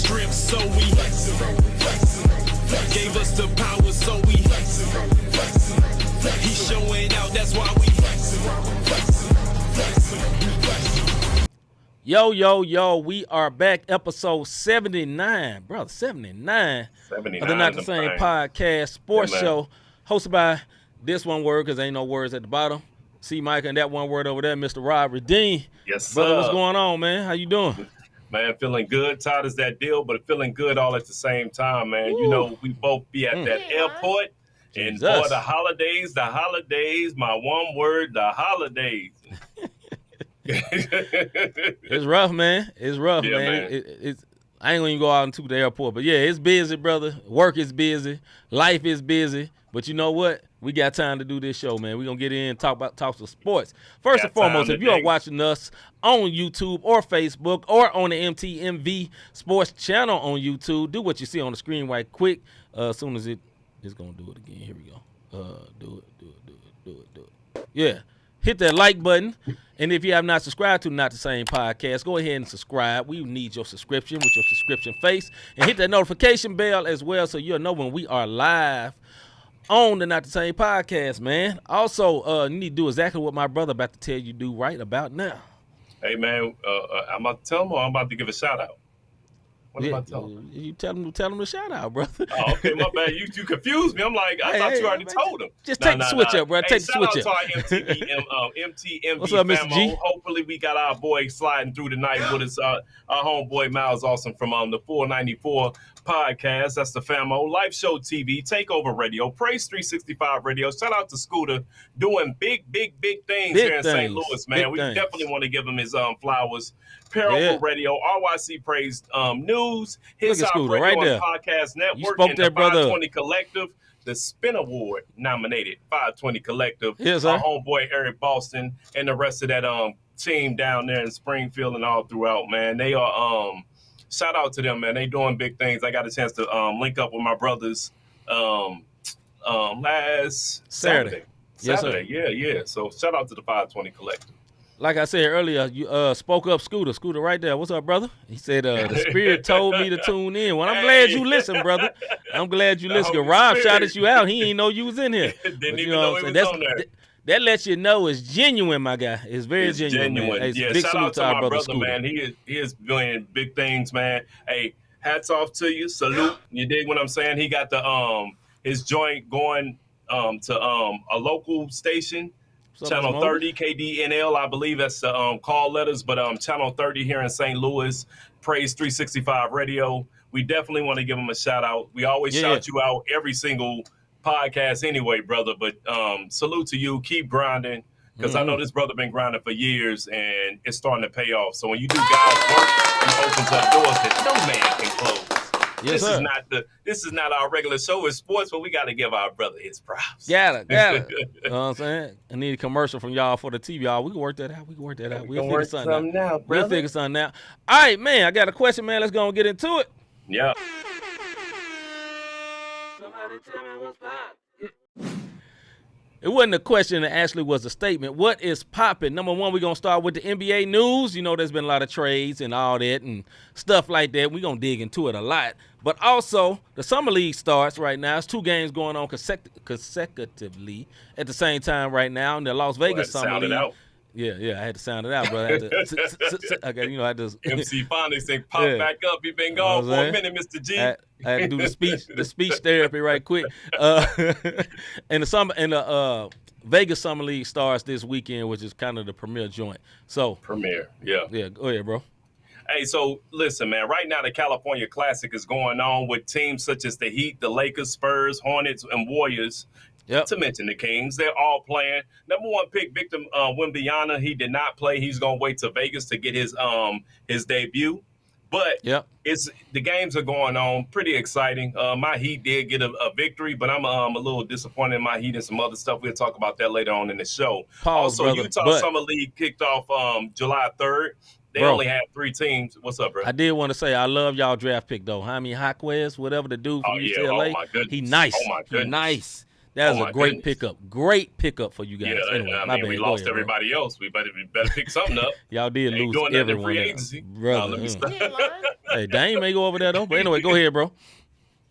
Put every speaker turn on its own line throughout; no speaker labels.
strength, so we gave us the power, so we he's showing out, that's why we
Yo, we are back, episode 79, brother, 79 of the Not the Same podcast sports show, hosted by this one word, because ain't no words at the bottom, C-Micah, and that one word over there, Mr. Rob Redeem.
Yes, sir.
Brother, what's going on, man? How you doing?
Man, feeling good. Tired as that deal, but feeling good all at the same time, man. Ooh. You know, we both be at that airport, and boy, the holidays, my one word, the holidays.
It's rough, man. It's rough,
yeah,
man. It's I ain't gonna even go out into the airport, but yeah, it's busy, brother. Work is busy, life is busy. But you know what? We got time to do this show, man. We're gonna get in and talk some sports. First and foremost, if you are watching us on YouTube or Facebook or on the MTMV Sports channel on YouTube, do what you see on the screen right quick. As soon as it's gonna do it again. Here we go. Do it. Yeah. Hit that like button. And if you have not subscribed to Not the Same Podcast, go ahead and subscribe. We need your subscription with your subscription face. And hit that notification bell as well so you'll know when we are live on the Not the Same Podcast, man. Also, you need to do exactly what my brother about to tell you to do right about now.
Hey, man, I'm about to tell him or I'm about to give a shout out? What am I telling him?
You tell him to shout out, brother.
Oh, okay, my bad. You confused me. I'm like, I thought you already told him.
Just take the switch up, bro. Take the switch up.
Shout out to our MTMV
What's up, Mr. G?
Hopefully we got our boy sliding through tonight with us. Our homeboy Miles Awesome from the 494 podcast. That's the Famo. Live Show TV, Takeover Radio, Praise 365 Radio. Shout out to Scooter doing big things here in St. Louis, man. We definitely want to give him his flowers. Parable Radio, RYC Praise News, His Radio right and Podcast Network, and the 520 Collective, the Spin Award nominated 520 Collective.
Yes,
our homeboy Eric Boston and the rest of that team down there in Springfield and all throughout, man. They are shout out to them, man. They doing big things. I got a chance to link up with my brothers last Saturday.
Yes, sir.
Yeah. So shout out to the 520 Collective.
Like I said earlier, you spoke up Scooter. Scooter right there. What's up, brother? He said the spirit told me to tune in. Well, I'm glad you listen, brother. I'm glad you listen. Rob shouted you out. He ain't know you was in here.
Didn't even know he was on there.
That lets you know it's genuine, my guy. It's very genuine. Hey,
yeah,
big
shout
salute
out to
our
my
brother,
Scooter. Man. He is doing big things, man. Hey, hats off to you. Salute. You dig what I'm saying? He got the his joint going to a local station. Channel 30, KDNL, I believe that's the call letters, but Channel 30 here in St. Louis, Praise 365 Radio. We definitely want to give them a shout out. We always shout you out every single podcast anyway, brother, but salute to you. Keep grinding, because I know this brother been grinding for years, and it's starting to pay off. So when you do God's work, it opens up doors that no man can close.
Yes,
this is not our regular show. It's sports, but we got to give our brother his props.
Got it. You know what I'm saying? I need a commercial from y'all for the TV, y'all. We can work that out. We'll figure something out. We'll figure something out. All right, man. I got a question, man. Let's go and get into it.
Yeah.
Somebody tell me what's pop. It wasn't a question, it actually was a statement. What is popping? Number one, we're going to start with the NBA news. You know, there's been a lot of trades and all that and stuff like that. We're going to dig into it a lot. But also, the Summer League starts right now. It's 2 games going on consecutively at the same time right now in the Las Vegas Summer League. Yeah, I had to sound it out, bro. I had to, I just
MC Phonics say pop back up. He been gone for a minute, Mr. G.
I had to do the speech therapy right quick. And the Vegas Summer League starts this weekend, which is kind of the premier joint. So
premier,
yeah. Go ahead, bro.
Hey, so listen, man. Right now, the California Classic is going on with teams such as the Heat, the Lakers, Spurs, Hornets, and Warriors. Yep. To mention the Kings, they're all playing. Number 1 pick, Victor Wembanyama, he did not play. He's gonna wait to Vegas to get his debut. But the games are going on, pretty exciting. My Heat did get a victory, but I'm a little disappointed in my Heat and some other stuff. We'll talk about that later on in the show. Utah Summer League kicked off July 3rd. They only had 3 teams. What's up, bro?
I did want to say I love y'all draft pick though. Jaime Jaquez, whatever the dude from UCLA.
Oh my goodness.
He nice.
Oh my goodness.
He nice. That was a great pickup. Great pickup for you guys.
Yeah, anyway, we lost everybody else. We better pick something up.
Y'all did lose everyone.
Free agency.
Brother.
Let me stop.
Hey, Dame may go over there though. But anyway, go ahead, bro.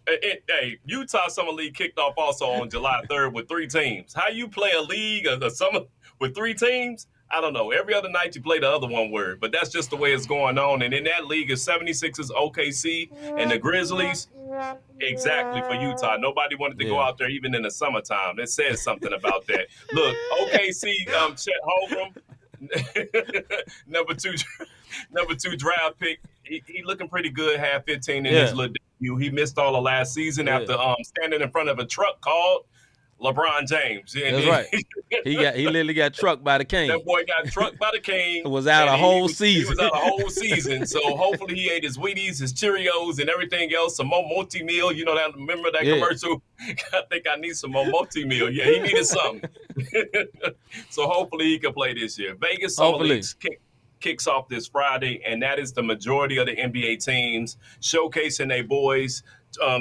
Hey, Utah Summer League kicked off also on July 3rd with 3 teams. How you play a league, a summer with 3 teams? I don't know. Every other night you play the other one word, but that's just the way it's going on. And in that league is 76ers, OKC, and the Grizzlies. Exactly for Utah. Nobody wanted to go out there even in the summertime. That says something about that. Look, OKC, Chet Holmgren, number two draft pick. He looking pretty good. Had 15 in his little debut. He missed all of last season after standing in front of a truck called LeBron James.
That's right. He literally got trucked by the king.
That boy got trucked by the king.
It was out a whole season.
He was out a whole season. So hopefully he ate his Wheaties, his Cheerios, and everything else. Some more multi-meal. You know that? Remember that commercial? I think I need some more multi-meal. Yeah, he needed something. So hopefully he can play this year. Vegas Summer League kicks off this Friday, and that is the majority of the NBA teams showcasing their boys,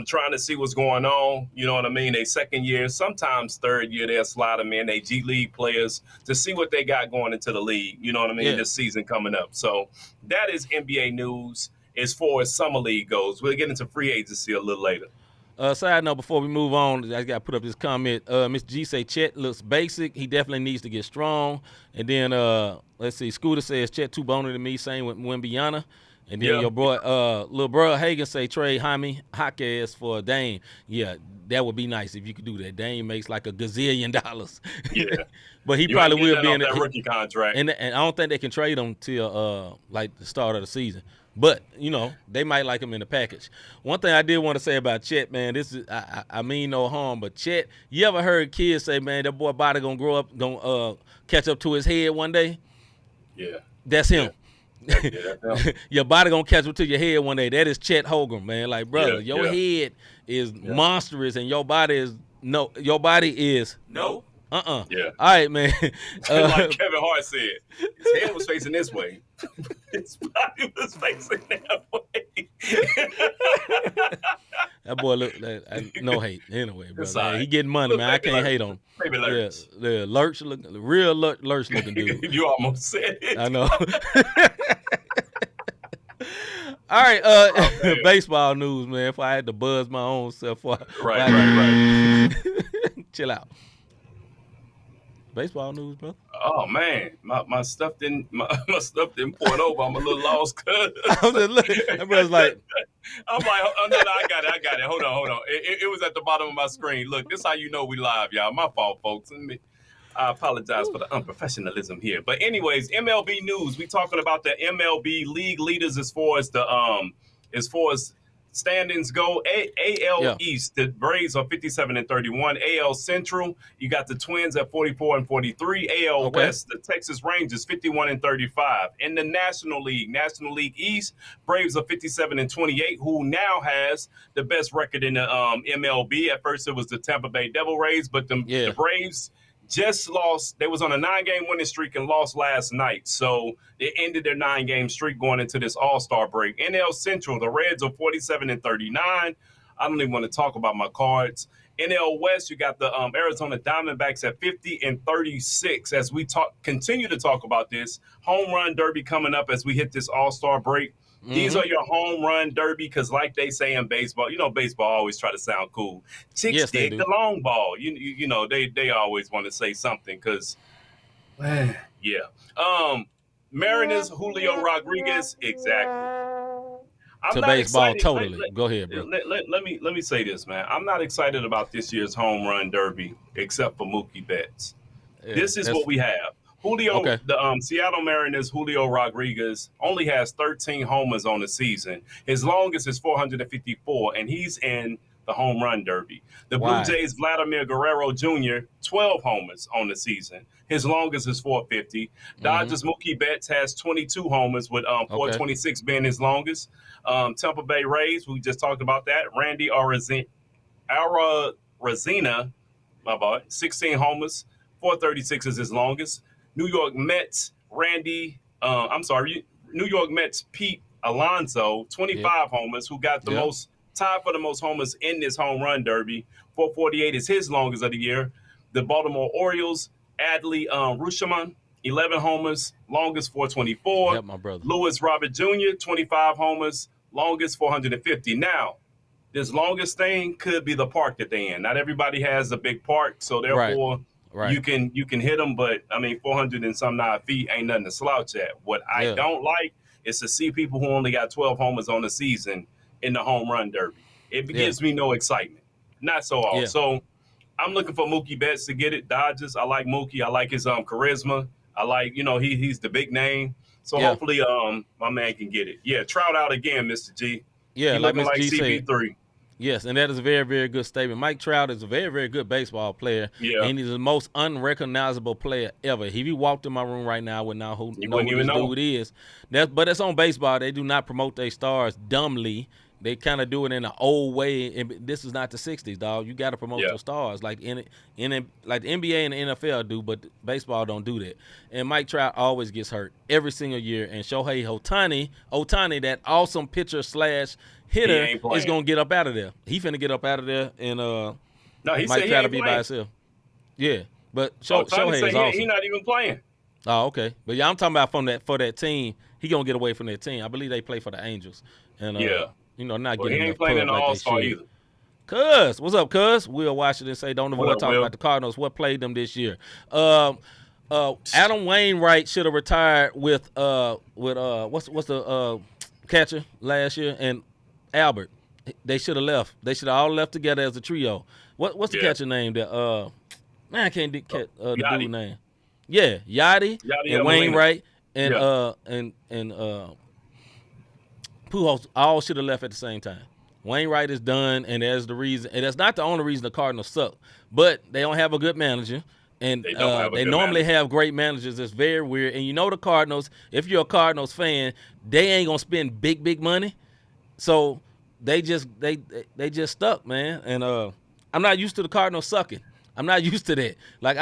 trying to see what's going on. You know what I mean? They second year, sometimes third year, they'll slide them in. They G League players to see what they got going into the league. You know what I mean? This season coming up. So that is NBA news as far as Summer League goes. We'll get into free agency a little later.
Side note, before we move on, I got to put up this comment. Mr. G say Chet looks basic. He definitely needs to get strong. And then, let's see, Scooter says Chet too bony to me, same with Wembyana. And then your boy, little bro Hagan say trade Jaime Jaquez for Dame. Yeah, that would be nice if you could do that. Dame makes like $1 gazillion.
Yeah.
But he probably will be in
that rookie contract.
And I don't think they can trade him till like the start of the season. But, you know, they might like him in the package. One thing I did want to say about Chet, man, this is I mean no harm, but Chet, you ever heard kids say, man, that boy body gonna grow up, gonna catch up to his head one day?
Yeah.
That's him.
Yeah, that's him.
Your body gonna catch up to your head one day. That is Chet Holmgren, man. Like, brother, your head is monstrous and your body is no. Yeah. All right, man.
Like Kevin Hart said, his head was facing this way. His body was facing that way.
That boy look no hate anyway, brother. Right. He getting money, man. I can't hate on him.
Maybe Lurch.
Yeah, Lurch real Lurch looking dude.
You almost said it.
I know. All right, baseball news, man. If I had to buzz my own self,
right.
Chill out. Baseball news, bro.
Oh man, my stuff didn't point over. I'm a little lost, cuz.
I'm just looking. That brother's like,
I'm like, oh, no, I got it. Hold on. It was at the bottom of my screen. Look, this is how you know we live, y'all. My fault, folks. I apologize for the unprofessionalism here. But anyways, MLB news. We talking about the MLB league leaders as far as standings go. AL East, the Braves are 57-31. AL Central, you got the Twins at 44-43. AL West, the Texas Rangers 51-35. In the National League East, Braves are 57-28, who now has the best record in the MLB. At first, it was the Tampa Bay Devil Rays, but the Braves just lost. They was on a 9-game winning streak and lost last night. So they ended their 9-game streak going into this All-Star break. NL Central, the Reds are 47-39. I don't even want to talk about my cards. NL West, you got the Arizona Diamondbacks at 50-36. As we continue to talk about this home run derby coming up as we hit this All-Star break. Mm-hmm. These are your home run derby because, like they say in baseball, you know, baseball always try to sound cool. Chicks dig the long ball. You know, they always want to say something because, Mariners, Julio Rodriguez, exactly.
I'm not baseball excited. Totally. Go ahead, bro.
Let me say this, man. I'm not excited about this year's home run derby except for Mookie Betts. This is what we have. Julio, the Seattle Mariners, Julio Rodriguez only has 13 homers on the season. His longest is 454, and he's in the home run derby. The Blue Jays, Vladimir Guerrero Jr., 12 homers on the season. His longest is 450. Dodgers, Mookie Betts has 22 homers with 426 being his longest. Tampa Bay Rays, we just talked about that. Randy Arozarena, my boy, 16 homers, 436 is his longest. New York Mets, New York Mets, Pete Alonso, 25 homers, who got the most, tied for the most homers in this home run derby. 448 is his longest of the year. The Baltimore Orioles, Adley Rutschman, 11 homers, longest 424.
My brother.
Lewis Robert Jr., 25 homers, longest 450. Now, this longest thing could be the park that they in. Not everybody has a big park, so therefore
Right.
you can hit them. But I mean, 400 and some 9 feet ain't nothing to slouch at. What I don't like is to see people who only got 12 homers on the season in the home run derby. It gives me no excitement. Not so all.
Yeah.
So I'm looking for Mookie Betts to get it. Dodgers. I like Mookie. I like his charisma. I like, he's the big name. So hopefully my man can get it. Yeah, Trout out again, Mr. G.
Yeah,
he
like
looking
Mr. G
CP3.
said. Yes, and that is a very, very good statement. Mike Trout is a very, very good baseball player.
Yeah.
And he's the most unrecognizable player ever. If he walked in my room right now, I would not know who this dude is. But it's on baseball. They do not promote their stars dumbly. They kind of do it in an old way. And this is not the 60s, dog. You got to promote your stars like like the NBA and the NFL do, but baseball don't do that. And Mike Trout always gets hurt every single year. And Shohei Ohtani, that awesome pitcher / hitter, is going to get up out of there. He finna get up out of there and
he
Mike Trout will be by himself. Yeah, but Shohei is awesome.
He's not even playing.
Oh, okay. But yeah, I'm talking about for that team. He going to get away from that team. I believe they play for the Angels. And not getting
he ain't playing in the All-Star either.
Cuz, what's up, Cuz? Will Washington say, don't avoid talking about the Cardinals. What played them this year? Adam Wainwright should have retired with what's the catcher last year, and Albert. They should have left. They should have all left together as a trio. What's the catcher name? Man, I can't get the dude name. Yeah, Yachty and Wainwright and Pujols all should have left at the same time. Wainwright is done, and there's the reason. And that's not the only reason the Cardinals suck. But they don't have a good manager, and they normally have great managers. It's very weird. And the Cardinals, if you're a Cardinals fan, they ain't gonna spend big money. So they just stuck, man. And I'm not used to the Cardinals sucking. I'm not used to that. Like,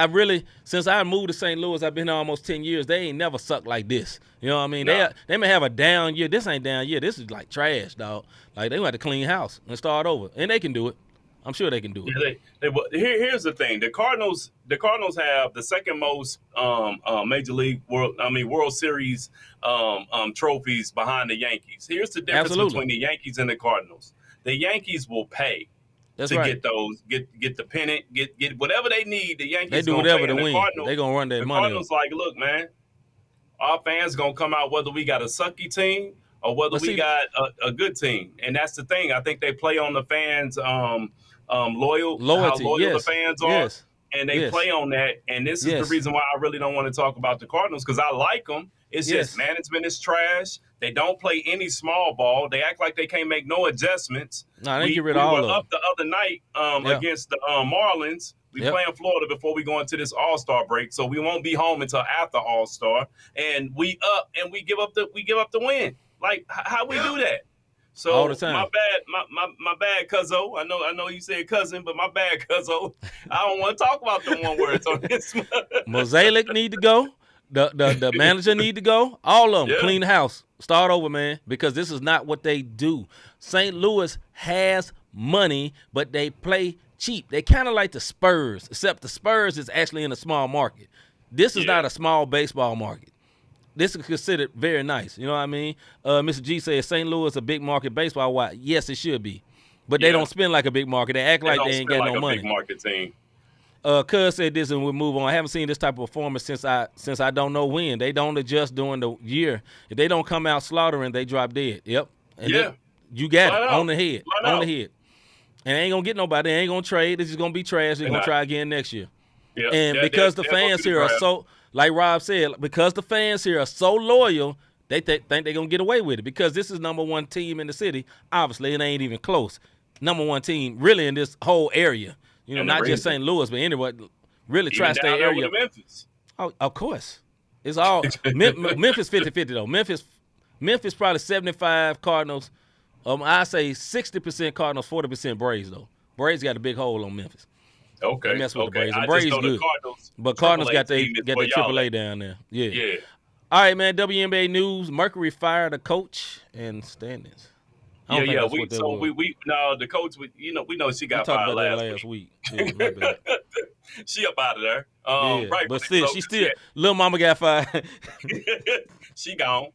since I moved to St. Louis, I've been here almost 10 years. They ain't never sucked like this. You know what I mean? No. They may have a down year. This ain't down year. This is like trash, dog. Like, they want to clean house and start over. And they can do it. I'm sure they can do it.
Yeah, here's the thing: the Cardinals have the second most Major League World Series trophies behind the Yankees. Here's the difference between the Yankees and the Cardinals. The Yankees will pay get those, get the pennant, get whatever they need. The Yankees
they do whatever to win. They're gonna run their money.
The Cardinals like, look, man, our fans gonna come out whether we got a sucky team or whether we got a good team, and that's the thing. I think they play on the fans' loyalty, how loyal the fans are, and they play on that. And this is the reason why I really don't want to talk about the Cardinals, because I like them. It's just management is trash. They don't play any small ball. They act like they can't make no adjustments.
No, they get rid of all of them.
We were up the other night against the Marlins. We play in Florida before we go into this All-Star break, so we won't be home until after All-Star. And we up and we give up the win. Like, how we do that? So
all the time.
My bad, cuzzo. I know you said cousin, but my bad, cuzzo. I don't want to talk about the one words on this.
Mosaic need to go. The manager need to go. All of them. Clean the house. Start over, man, because this is not what they do. St. Louis has money, but they play cheap. They kind of like the Spurs, except the Spurs is actually in a small market. This is not a small baseball market. This is considered very nice. You know what I mean? Mr. G says St. Louis a big market baseball. Why? Yes, it should be. But they don't spend like a big market. They act like they ain't got no money. Big market team. Cuz said this, and we'll move on. I haven't seen this type of performance since I don't know when. They don't adjust during the year. If they don't come out slaughtering, they drop dead. Yep. And you got it on the head. On the head. And they ain't going to get nobody. They ain't going to trade. It's just going to be trash. They're going to try again next year. Yeah. And because the fans here are so, like Rob said, because the fans here are so loyal, they think they're going to get away with it. Because this is number one team in the city. Obviously, it ain't even close. Number one team really in this whole area. You know, not just St. Louis, but anywhere, really tri-state area.
Memphis.
Oh, of course. It's all Memphis 50-50, though. Memphis probably 75 Cardinals. I say 60% Cardinals, 40% Braves, though. Braves got a big hole on Memphis.
Okay.
They mess with the Braves. The Braves good. But Cardinals got their AAA down there. Yeah. All right, man. WNBA news. Mercury fired a coach and standings.
The coach. We know she got fired last week.
Yeah, my bad.
She up out of there.
Yeah,
Right.
but still, she still, little mama got fired.
She gone.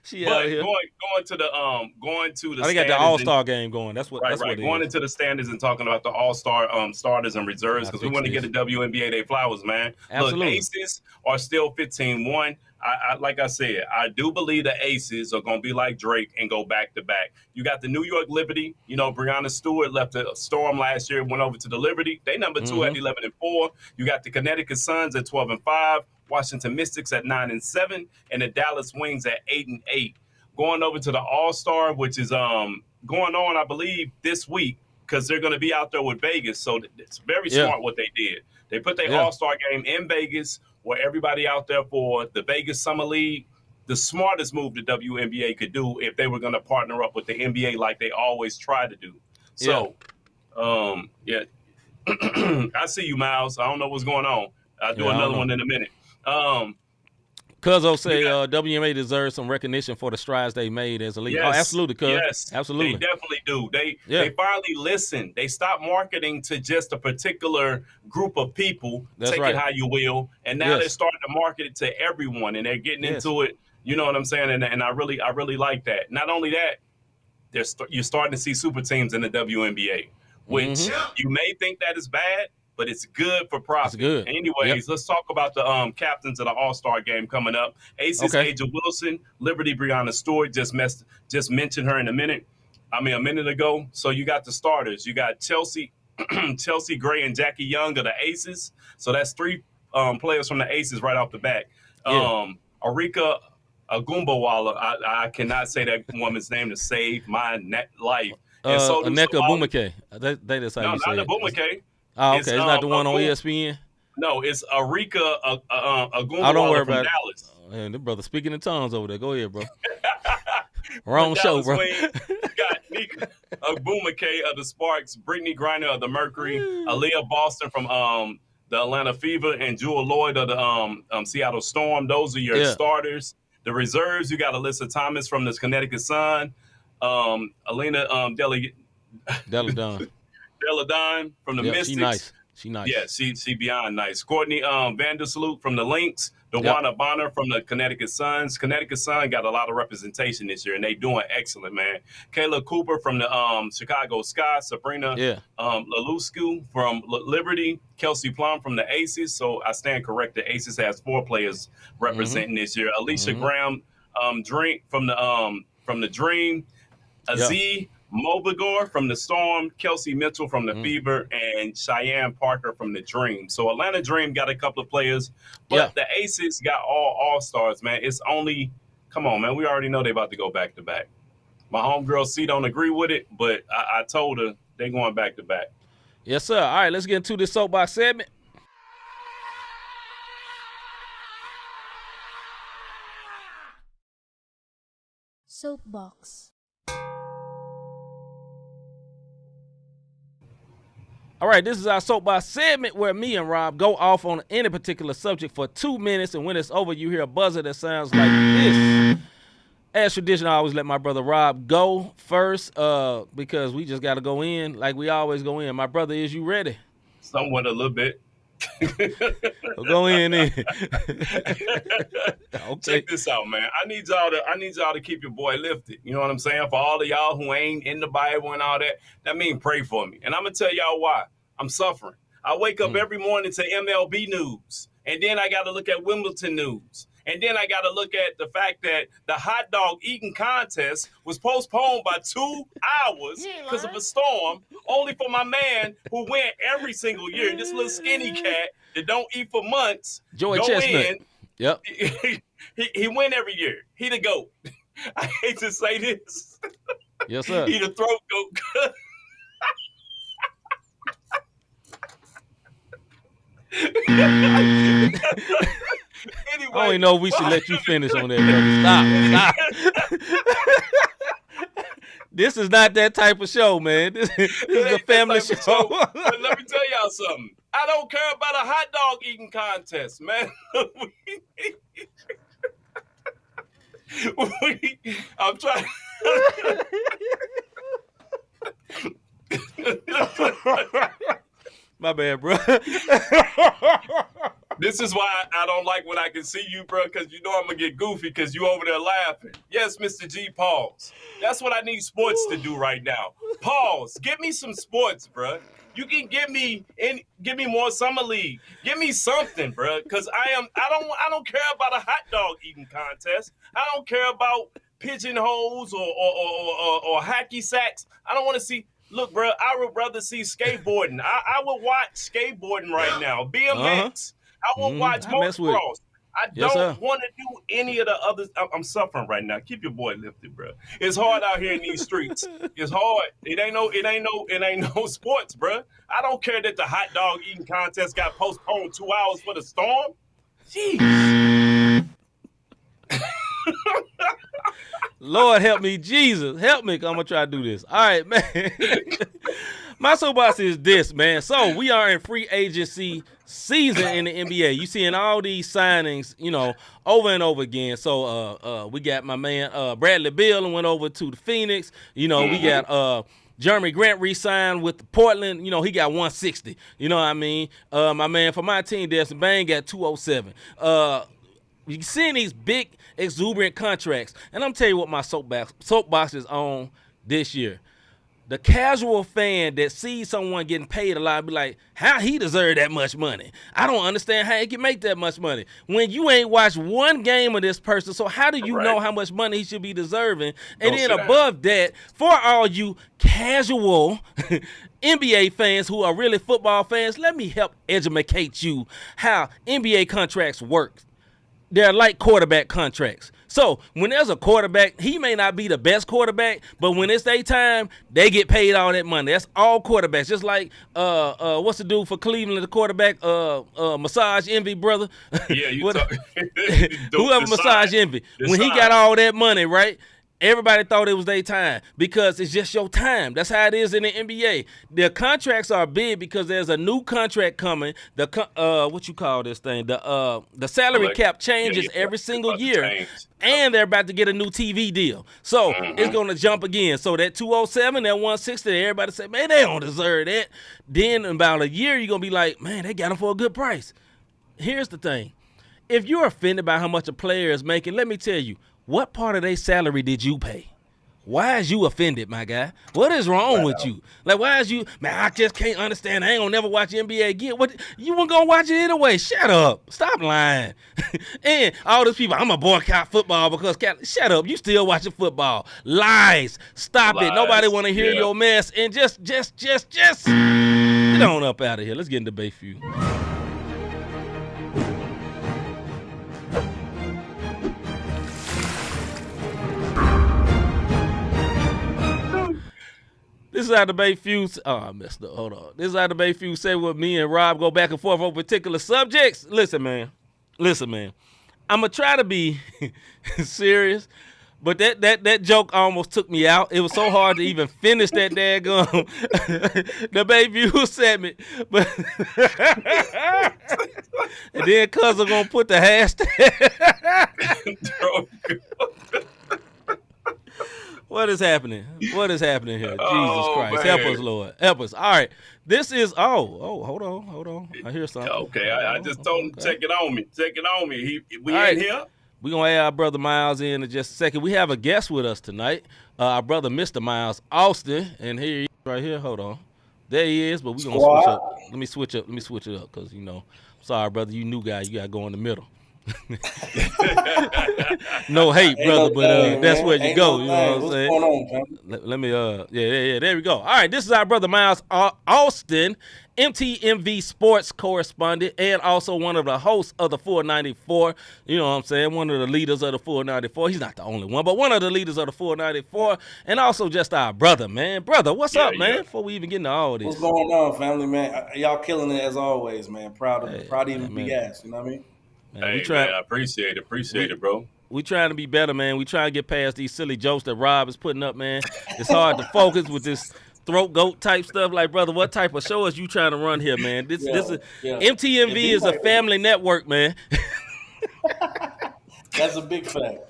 She
But
out here.
going to the
They got the All-Star game going. That's what.
Right,
That's
right.
what it
Going
is.
into the standards and talking about the All-Star starters and reserves because we want to get the WNBA their flowers, man.
Absolutely.
Look, Aces are still 15-1. I like I said, I do believe the Aces are going to be like Drake and go back to back. You got the New York Liberty. You know, Breonna Stewart left the Storm last year, went over to the Liberty. They number 2 at 11-4. You got the Connecticut Suns at 12-5. Washington Mystics at 9-7, and the Dallas Wings at 8-8. Going over to the All-Star, which is going on, I believe, this week because they're going to be out there with Vegas. So it's very smart what they did. They put their All-Star game in Vegas, where everybody out there for the Vegas Summer League. The smartest move the WNBA could do if they were going to partner up with the NBA like they always try to do. So, I see you, Miles. I don't know what's going on. I'll do another one in a minute.
Cuzzo say WNBA deserves some recognition for the strides they made as a league.
Yes,
absolutely, Cuz.
Yes,
absolutely.
They definitely do. They finally listened. They stopped marketing to just a particular group of people. Take it how you will. And now they're starting to market it to everyone, and they're getting into it. You know what I'm saying? And I really like that. Not only that, you're starting to see super teams in the WNBA, which you may think that is bad, but it's good for profit.
It's good.
Anyways, let's talk about the captains of the All-Star game coming up. Aces, Aja Wilson, Liberty, Breonna Stewart. Just mentioned her a minute ago. So you got the starters. You got Chelsea Gray and Jackie Young of the Aces. So that's 3 players from the Aces right off the bat. Arika Agumbawala. I cannot say that woman's name to save my life. And so
Aneka Abumake. That is how you say it.
No, not Abumake.
Oh, okay. It's not the one on ESPN?
No, it's Arika
Agumbawala from
Dallas.
Man, the brother speaking in tongues over there. Go ahead, bro. Wrong show, bro.
You got Nika Agbumake of the Sparks, Brittany Griner of the Mercury, Aaliyah Boston from the Atlanta Fever, and Jewel Lloyd of the Seattle Storm. Those are your starters. The reserves, you got Alyssa Thomas from the Connecticut Sun, Alina Deladon from the Mystics.
She nice.
Yeah, she beyond nice. Courtney Vandersloot from the Lynx. Dewana Bonner from the Connecticut Suns. Connecticut Sun got a lot of representation this year, and they doing excellent, man. Kayla Cooper from the Chicago Sky. Sabrina Laluscu from Liberty. Kelsey Plum from the Aces. So I stand corrected. Aces has 4 players representing this year. Alicia Graham Drink from the Dream. Aziz Mobigor from the Storm, Kelsey Mitchell from the Fever, and Cheyenne Parker from the Dream. So Atlanta Dream got a couple of players, but the Aces got all-stars, man. It's only, come on, man. We already know they about to go back-to-back. My homegirl C don't agree with it, but I told her they going back-to-back.
Yes, sir. All right, let's get into this soapbox segment.
Soapbox.
All right, this is our soapbox segment where me and Rob go off on any particular subject for 2 minutes, and when it's over, you hear a buzzer that sounds like this. As tradition, I always let my brother Rob go first because we just got to go in like we always go in. My brother, is you ready?
Somewhat a little bit.
Go in. Okay.
Check this out, man. I need y'all to keep your boy lifted. You know what I'm saying? For all of y'all who ain't in the Bible and all that means pray for me. And I'm gonna tell y'all why. I'm suffering. I wake up every morning to MLB news, and then I got to look at Wimbledon news. And then I got to look at the fact that the hot dog eating contest was postponed by 2 hours because of a storm, only for my man who win every single year. This little skinny cat that don't eat for months.
Joey
go
Chestnut.
in.
Yep.
He win every year. He the GOAT. I hate to say this.
Yes, sir.
He the throat goat. Anyway,
I don't even know if we should let you finish on that, brother. Stop. This is not that type of show, man. This is a family show.
But let me tell y'all something. I don't care about a hot dog eating contest, man. I'm trying.
My bad, bro.
This is why I don't like when I can see you, bro, because you know I'm going to get goofy because you over there laughing. Yes, Mr. G, pause. That's what I need sports to do right now. Pause. Give me some sports, bro. You can give me more summer league. Give me something, bro, because I don't care about a hot dog eating contest. I don't care about pigeonholes or hacky sacks. I don't want to see. Look, bro, I would rather see skateboarding. I would watch skateboarding right now. BMX. I will watch motocross. I don't want to do any of the others. I'm suffering right now. Keep your boy lifted, bro. It's hard out here in these streets. It's hard. It ain't no sports, bro. I don't care that the hot dog eating contest got postponed 2 hours for the storm. Jeez.
Lord help me, Jesus. Help me. I'm going to try to do this. All right, man. My soapbox is this, man. So we are in free agency season in the NBA. You seeing all these signings, over and over again. So we got my man Bradley Beal and went over to the Phoenix. We got Jeremy Grant re-signed with Portland. He got 160. You know what I mean? My man for my team, Desmond Bain, got 207. You seeing these big, exuberant contracts. And I'm telling you what my soapbox is on this year. The casual fan that sees someone getting paid a lot be like, how he deserve that much money? I don't understand how he can make that much money. When you ain't watched one game of this person, so how do you know how much money he should be deserving? And then above that, for all you casual NBA fans who are really football fans, let me help educate you how NBA contracts work. They're like quarterback contracts. So when there's a quarterback, he may not be the best quarterback, but when it's their time, they get paid all that money. That's all quarterbacks. Just like what's the dude for Cleveland, the quarterback, Massage Envy, brother.
Yeah,
whoever Massage Envy. When he got all that money, right? Everybody thought it was their time because it's just your time. That's how it is in the NBA. The contracts are big because there's a new contract coming. What you call this thing? The salary cap changes every single year, and they're about to get a new TV deal. So it's gonna jump again. So that 207, that 160, everybody say, man, they don't deserve that. Then in about a year, you're gonna be like, man, they got them for a good price. Here's the thing: if you're offended by how much a player is making, let me tell you. What part of their salary did you pay? Why is you offended, my guy? What is wrong with you? Like, why is you, man, I just can't understand. I ain't gonna never watch NBA again. What, you weren't gonna watch it anyway. Shut up. Stop lying. And all those people, I'm a boycott football because, shut up. You still watching football. Lies. Stop it. Nobody want to hear your mess. And just get on up out of here. Let's get into Bayview. This is how the Bayview. Oh, I messed up. Hold on. This is how the Bayview say what me and Rob go back and forth on particular subjects. Listen, man. I'm going to try to be serious, but that joke almost took me out. It was so hard to even finish that daggone the Bayview segment. But and then cuz I'm going to put the hashtag. What is happening? What is happening here? Jesus Christ. Man. Help us, Lord. Help us. All right. This is, hold on. I hear something.
Okay, I just told him, check it on me. We
all
ain't here.
We're going to add our brother Miles in just a second. We have a guest with us tonight, our brother Mr. Miles Austin. And here he is right here. Hold on. There he is, but we're going to switch up. Let me switch it up because, sorry, brother, you new guy. You got to go in the middle. No hate, brother, but that's where you go. You know what I'm saying?
What's going on,
Let me, yeah, there we go. All right, this is our brother Miles Austin, MTMV sports correspondent, and also one of the hosts of the 494. You know what I'm saying? One of the leaders of the 494. He's not the only one, but one of the leaders of the 494, and also just our brother, man. Brother, what's up, man? Before we even get into all this,
what's going on, family, man? Y'all killing it as always, man. Proud to even be asked. You know what I mean?
Man, man, I appreciate it, bro.
We trying to be better, man. We trying to get past these silly jokes that Rob is putting up, man. It's hard to focus with this throat goat type stuff. Like, brother, what type of show is you trying to run here, man? This is MTMV is a family network, man.
That's a big fact.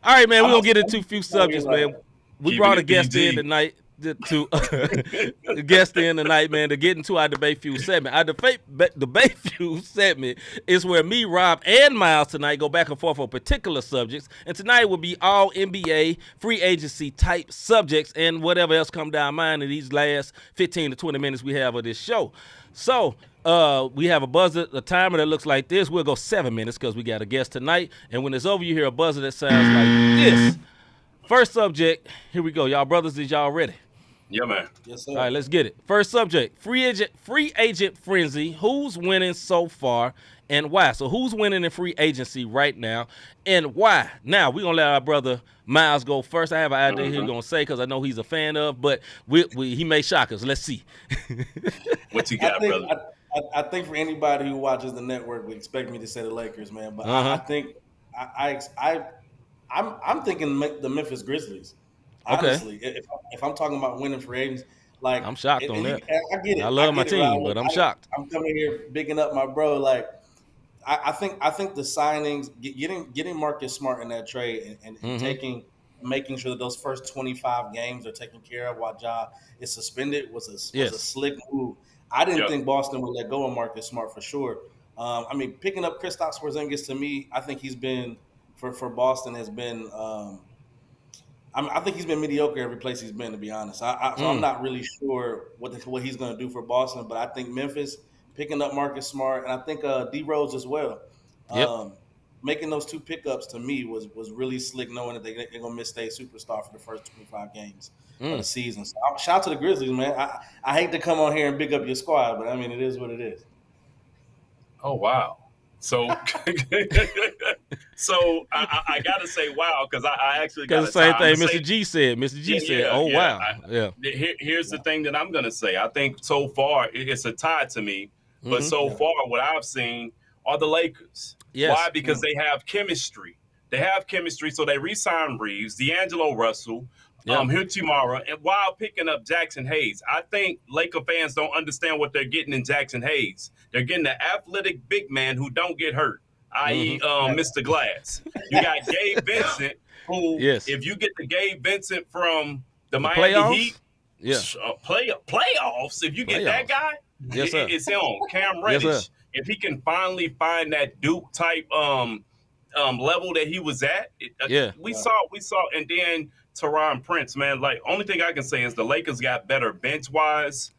All right, man. We're gonna get into a few subjects, man. We brought a guest in tonight. to guest in tonight, man, to get into our debate fuel segment. Our debate fuel segment is where me, Rob, and Miles tonight go back and forth on particular subjects. And tonight will be all NBA, free agency type subjects, and whatever else come down mind in these last 15 to 20 minutes we have of this show. So we have a timer that looks like this. We'll go 7 minutes because we got a guest tonight. And when it's over, you hear a buzzer that sounds like this. First subject, here we go. Y'all brothers, is y'all ready?
Yeah, man.
Yes, sir.
All right, let's get it. First subject, free agent frenzy. Who's winning so far and why? So who's winning in free agency right now and why? Now, we're going to let our brother Miles go first. I have an idea he's going to say because I know he's a fan of, but he may shock us. Let's see.
What you got, brother?
I think for anybody who watches the network would expect me to say the Lakers, man. But I think I'm thinking the Memphis Grizzlies. Honestly, if I'm talking about winning free agents, like
I'm shocked on that.
I get it.
I love my team, but I'm shocked.
I'm coming here bigging up my bro. Like I think the signings, getting Marcus Smart in that trade and making sure that those first 25 games are taken care of while Ja is suspended was a slick move. I didn't think Boston would let go of Marcus Smart for sure. I mean, picking up Kristaps Porzingis, to me, I think he's been for Boston has been. I think he's been mediocre every place he's been, to be honest. So I'm not really sure what he's going to do for Boston, but I think Memphis picking up Marcus Smart, and I think D Rose as well. Making those two pickups to me was really slick, knowing that they're going to miss their superstar for the first 25 games of the season. So shout out to the Grizzlies, man. I hate to come on here and big up your squad, but I mean, it is what it is.
Oh, wow. So, I got to say wow, because I actually got
the same thing Mr. G said. Mr. G said, oh, wow.
Here's the thing that I'm going to say. I think so far it's a tie to me, but so far what I've seen are the Lakers. Yes. Why? Because they have chemistry. They have chemistry, so they re-signed Reeves, D'Angelo Russell, Hichimara, and while picking up Jackson Hayes. I think Laker fans don't understand what they're getting in Jackson Hayes. They're getting the athletic big man who don't get hurt, i.e. Mr. Glass. You got Gabe Vincent, who, if you get the Gabe Vincent from the Miami Heat, playoffs, if you get that guy, it's on. Cam Reddish. If he can finally find that Duke type level that he was at, we saw, and then Teron Prince, man. Like, only thing I can say is the Lakers got better bench wise,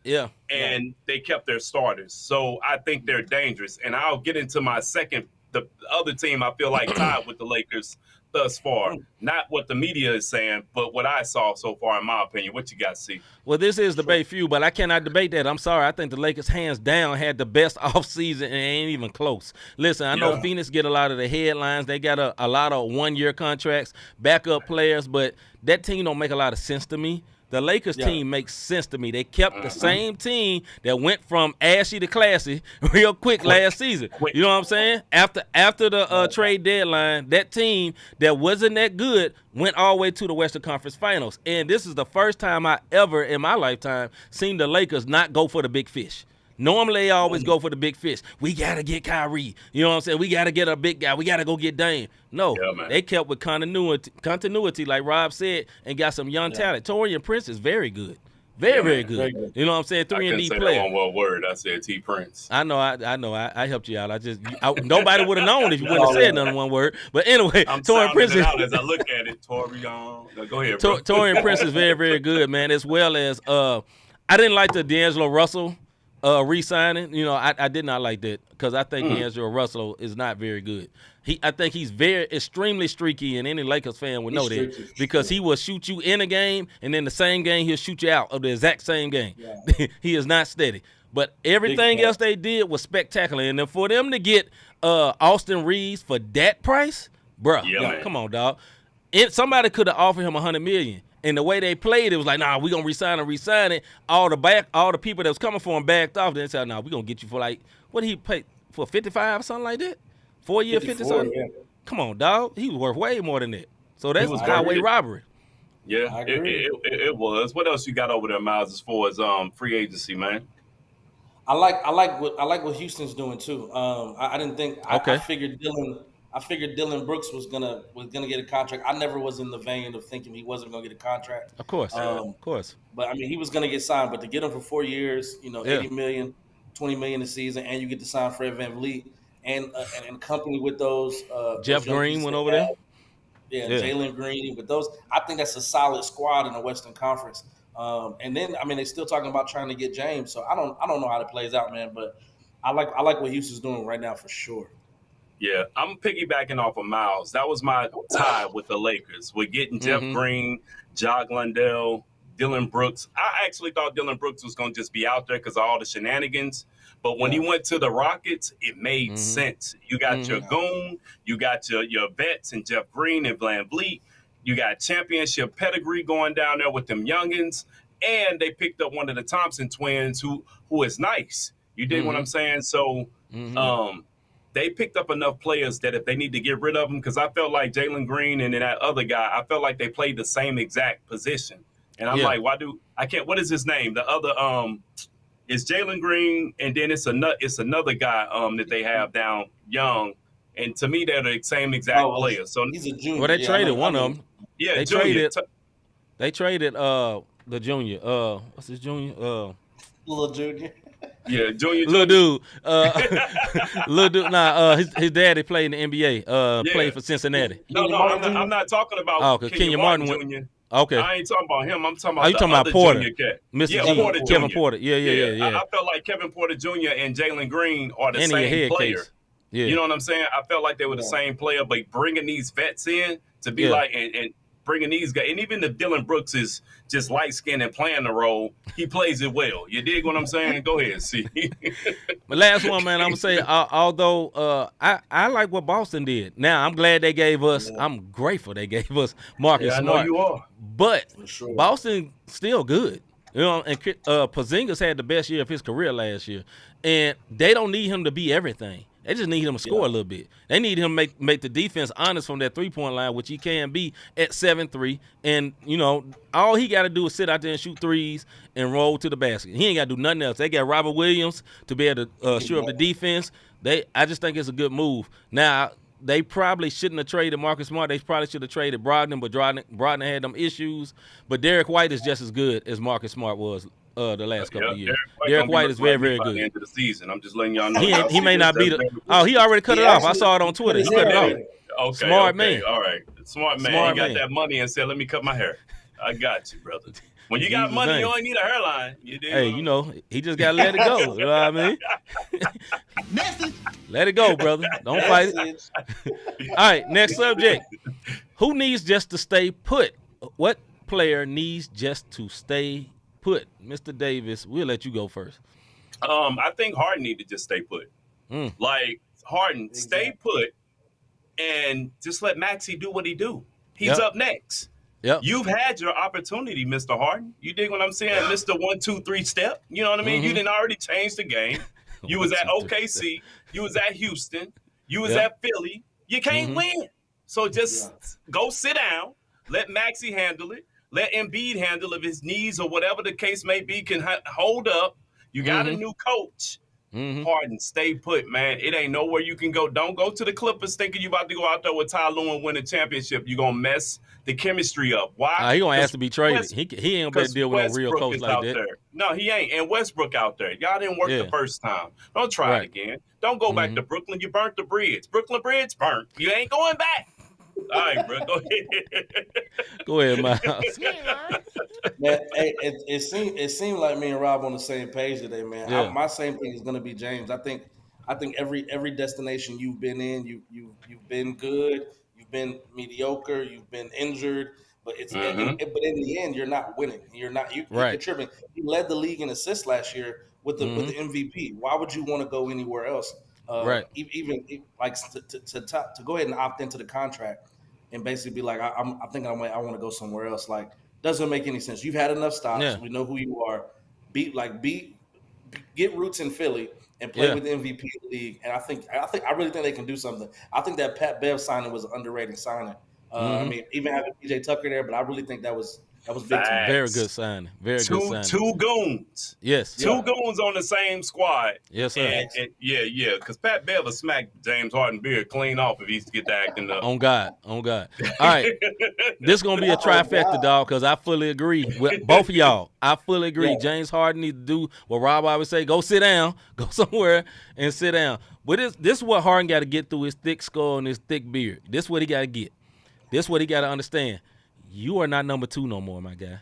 and they kept their starters. So I think they're dangerous. And I'll get into my second. The other team I feel like tied with the Lakers thus far. Not what the media is saying, but what I saw so far, in my opinion. What you got, see?
Well, this is debate few, but I cannot debate that. I'm sorry. I think the Lakers, hands down, had the best offseason and ain't even close. Listen, I know Phoenix get a lot of the headlines. They got a lot of one-year contracts, backup players, but that team don't make a lot of sense to me. The Lakers team makes sense to me. They kept the same team that went from ashy to classy real quick last season. You know what I'm saying? After the trade deadline, that team that wasn't that good went all the way to the Western Conference Finals. And this is the first time I ever in my lifetime seen the Lakers not go for the big fish. Normally, they always go for the big fish. We got to get Kyrie. You know what I'm saying? We got to get a big guy. We got to go get Dame. No, they kept with continuity, like Rob said, and got some young talent. Torian Prince is very good. Very good. You know what I'm saying? 3-and-D player.
That one word. I said T Prince.
I know. I helped you out. Nobody would have known if you wouldn't have said none one word. But anyway, Torian Prince is
out as I look at it. Torian. Go ahead, bro.
Torian Prince is very, very good, man. As well as I didn't like the D'Angelo Russell re-signing. You know, I did not like that because I think D'Angelo Russell is not very good. I think he's extremely streaky, and any Lakers fan would know that because he will shoot you in a game, and then the same game he'll shoot you out of the exact same game. Yeah. He is not steady. But everything else they did was spectacular, and then for them to get Austin Reeves for that price, bro, come on, dog. Somebody could have offered him $100 million. And the way they played, it was like, nah, we're going to resign it. All the people that was coming for him backed off. Then said, nah, we're going to get you for like, what did he pay, for 55 or something like that? 4 year, 50 something? Yeah. Come on, dog. He was worth way more than that. So that's highway robbery.
Yeah, it was. What else you got over there, Miles, as far as free agency, man? I
like what Houston's doing too. I didn't think I figured I figured Dylan Brooks was gonna get a contract. I never was in the vein of thinking he wasn't gonna get a contract.
Of course,
Um,
of course.
but I mean, he was gonna get signed. But to get him for 4 years,
Yeah.
80 million, 20 million a season, and you get to sign Fred VanVleet and company with those
Jeff
young
Green
pieces
went
they
over
have.
there.
Yeah,
Yeah.
Jalen Green with those. I think that's a solid squad in the Western Conference. And then I mean, they're still talking about trying to get James. So I don't know how it plays out, man. But I like what Houston's doing right now for sure.
Yeah, I'm piggybacking off of Miles. That was my tie with the Lakers. We're getting Jeff Green, Jock Landale, Dylan Brooks. I actually thought Dylan Brooks was going to just be out there because of all the shenanigans. But when he went to the Rockets, it made sense. You got your goon, you got your vets and Jeff Green and Van Vliet. You got championship pedigree going down there with them youngins. And they picked up one of the Thompson twins who is nice. You dig what I'm saying? So they picked up enough players that if they need to get rid of them, because I felt like Jalen Green and then that other guy, I felt like they played the same exact position. And I'm like, what is his name? The other, it's Jalen Green, and then it's another guy that they have down young. And to me, they're the same exact players. So
he's a junior.
Well, they traded one of them.
Yeah,
they
junior.
They traded the junior. What's his junior?
Little junior.
Yeah, junior.
Little dude. Little dude. Nah, his daddy played in the NBA. Played for Cincinnati.
No, I'm not talking about
Kenya Martin
Jr.
Okay.
I ain't talking about him. I'm talking about
you talking about Porter?
Cat.
Mr.
Yeah,
G.
Porter
Kevin
Jr.
Porter. Yeah.
I felt like Kevin Porter Jr. and Jalen Green are the
And in your
same
head
player.
case. Yeah.
You know what I'm saying? I felt like they were the same player, but bringing these vets in to be like and bringing these guys, and even if Dylan Brooks is just light skinned and playing the role, he plays it well. You dig what I'm saying? Go ahead, see.
But last one, man, I'm gonna say, although I like what Boston did. Now I'm glad they gave us. I'm grateful they gave us Marcus Smart.
I know you are.
But Boston still good. You know, and Porzingis had the best year of his career last year, and they don't need him to be everything. They just need him to score a little bit. They need him to make the defense honest from that three-point line, which he can be at 7-3. And, all he got to do is sit out there and shoot threes and roll to the basket. He ain't got to do nothing else. They got Robert Williams to be able to shore up the defense. I just think it's a good move. Now, they probably shouldn't have traded Marcus Smart. They probably should have traded Brogdon, but Brogdon had them issues. But Derek White is just as good as Marcus Smart was the last couple of years. Derek White is very, very good.
At the end of the season, I'm just letting y'all know.
He may not be he already cut it off. I saw it on Twitter. He cut it off.
Okay,
Smart man.
All right. Smart man.
Smart
He got
man.
that money and said, let me cut my hair. I got you, brother. When you got money, you don't need a hairline. You dig?
Hey, he just got to let it go. You know what I mean? Let it go, brother. Don't fight it. All right, next subject. Who needs just to stay put? What player needs just to stay put? Mr. Davis, we'll let you go first.
I think Harden need to just stay put. Like, Harden, stay put and just let Maxey do what he do. He's up next.
Yep.
You've had your opportunity, Mr. Harden. You dig what I'm saying? Mr. 1, 2, 3 step. You know what I mean? You didn't already change the game. You was at OKC. You was at Houston. You was at Philly. You can't win. So just go sit down. Let Maxey handle it. Let Embiid handle it. If his knees or whatever the case may be can hold up. You got a new coach. Harden, stay put, man. It ain't nowhere you can go. Don't go to the Clippers thinking you about to go out there with Ty Lue and win a championship. You're going to mess the chemistry up. Why?
He going to ask to be traded. He ain't going to deal with a real coach like that.
There. No, he ain't. And Westbrook out there. Y'all didn't work the first time. Don't try it again. Don't go back to Brooklyn. You burnt the bridge. Brooklyn Bridge burnt. You ain't going back. All right, bro. Go ahead.
Go ahead, Miles.
Man, hey, it seemed like me and Rob on the same page today, man.
Yeah.
My same thing is going to be James. I think every destination you've been in, you've been good, you've been mediocre, you've been injured, but but in the end, you're not winning. You're contributing. You led the league in assists last year with the MVP. Why would you want to go anywhere else? Even like to go ahead and opt into the contract and basically be like, I want to go somewhere else. Like, doesn't make any sense. You've had enough stops.
Yeah.
We know who you are. Get roots in Philly and play with the MVP of the league. And I really think they can do something. I think that Pat Bev signing was an underrated signing. I mean, even having PJ Tucker there, but I really think that was big time.
Very
Facts.
good signing. Very good signing.
Two goons.
Yes.
Two goons on the same squad.
Yes, sir.
And yeah. Because Pat Bev will smack James Harden beard clean off if he used to get to acting up.
On God. All right. This going to be a trifecta, dog, because I fully agree with both of y'all. I fully agree.
Yeah.
James Harden needs to do what Rob always say, go sit down, go somewhere and sit down. But this is what Harden got to get through his thick skull and his thick beard. This is what he got to get. This is what he got to understand. You are not number 2 no more, my guy.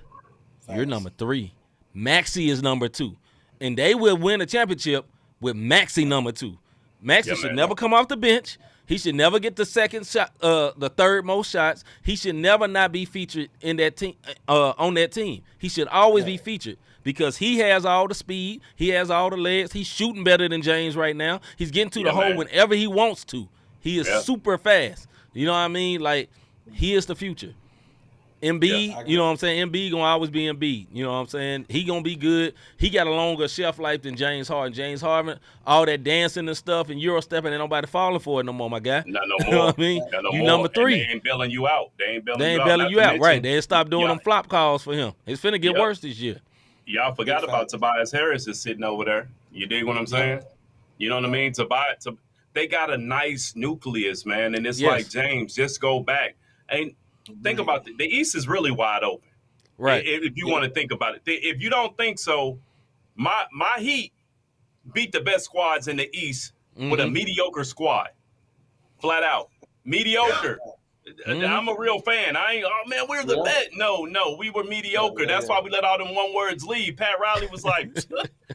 You're number 3. Maxey is number 2. And they will win a championship with Maxey number 2. Maxey should never come off the bench. He should never get the second shot, the third most shots. He should never not be featured in that team, on that team. He should always be featured because he has all the speed. He has all the legs. He's shooting better than James right now. He's getting to the hole whenever he wants to. He is super fast. You know what I mean? Like, he is the future. Embiid, you know what I'm saying? Embiid gonna always be Embiid. You know what I'm saying? He gonna be good. He got a longer shelf life than James Harden. James Harden, all that dancing and stuff and Euro stepping, ain't nobody falling for it no more, my guy.
Not no more.
You know what I mean? You number 3.
And they ain't bailing you out. They ain't
bailing
you out.
Right? They stop doing them flop calls for him. It's finna get worse this year.
Y'all forgot about Tobias Harris is sitting over there. You dig what I'm saying? You know what I mean? They got a nice nucleus, man, and it's like, James, just go back. And think about the East is really wide open.
Right.
If you want to think about it. If you don't think so, my Heat beat the best squads in the East with a mediocre squad. Flat out. Mediocre. I'm a real fan. I ain't, oh, man, we're the best. No, we were mediocre. That's why we let all them one words leave. Pat Riley was like,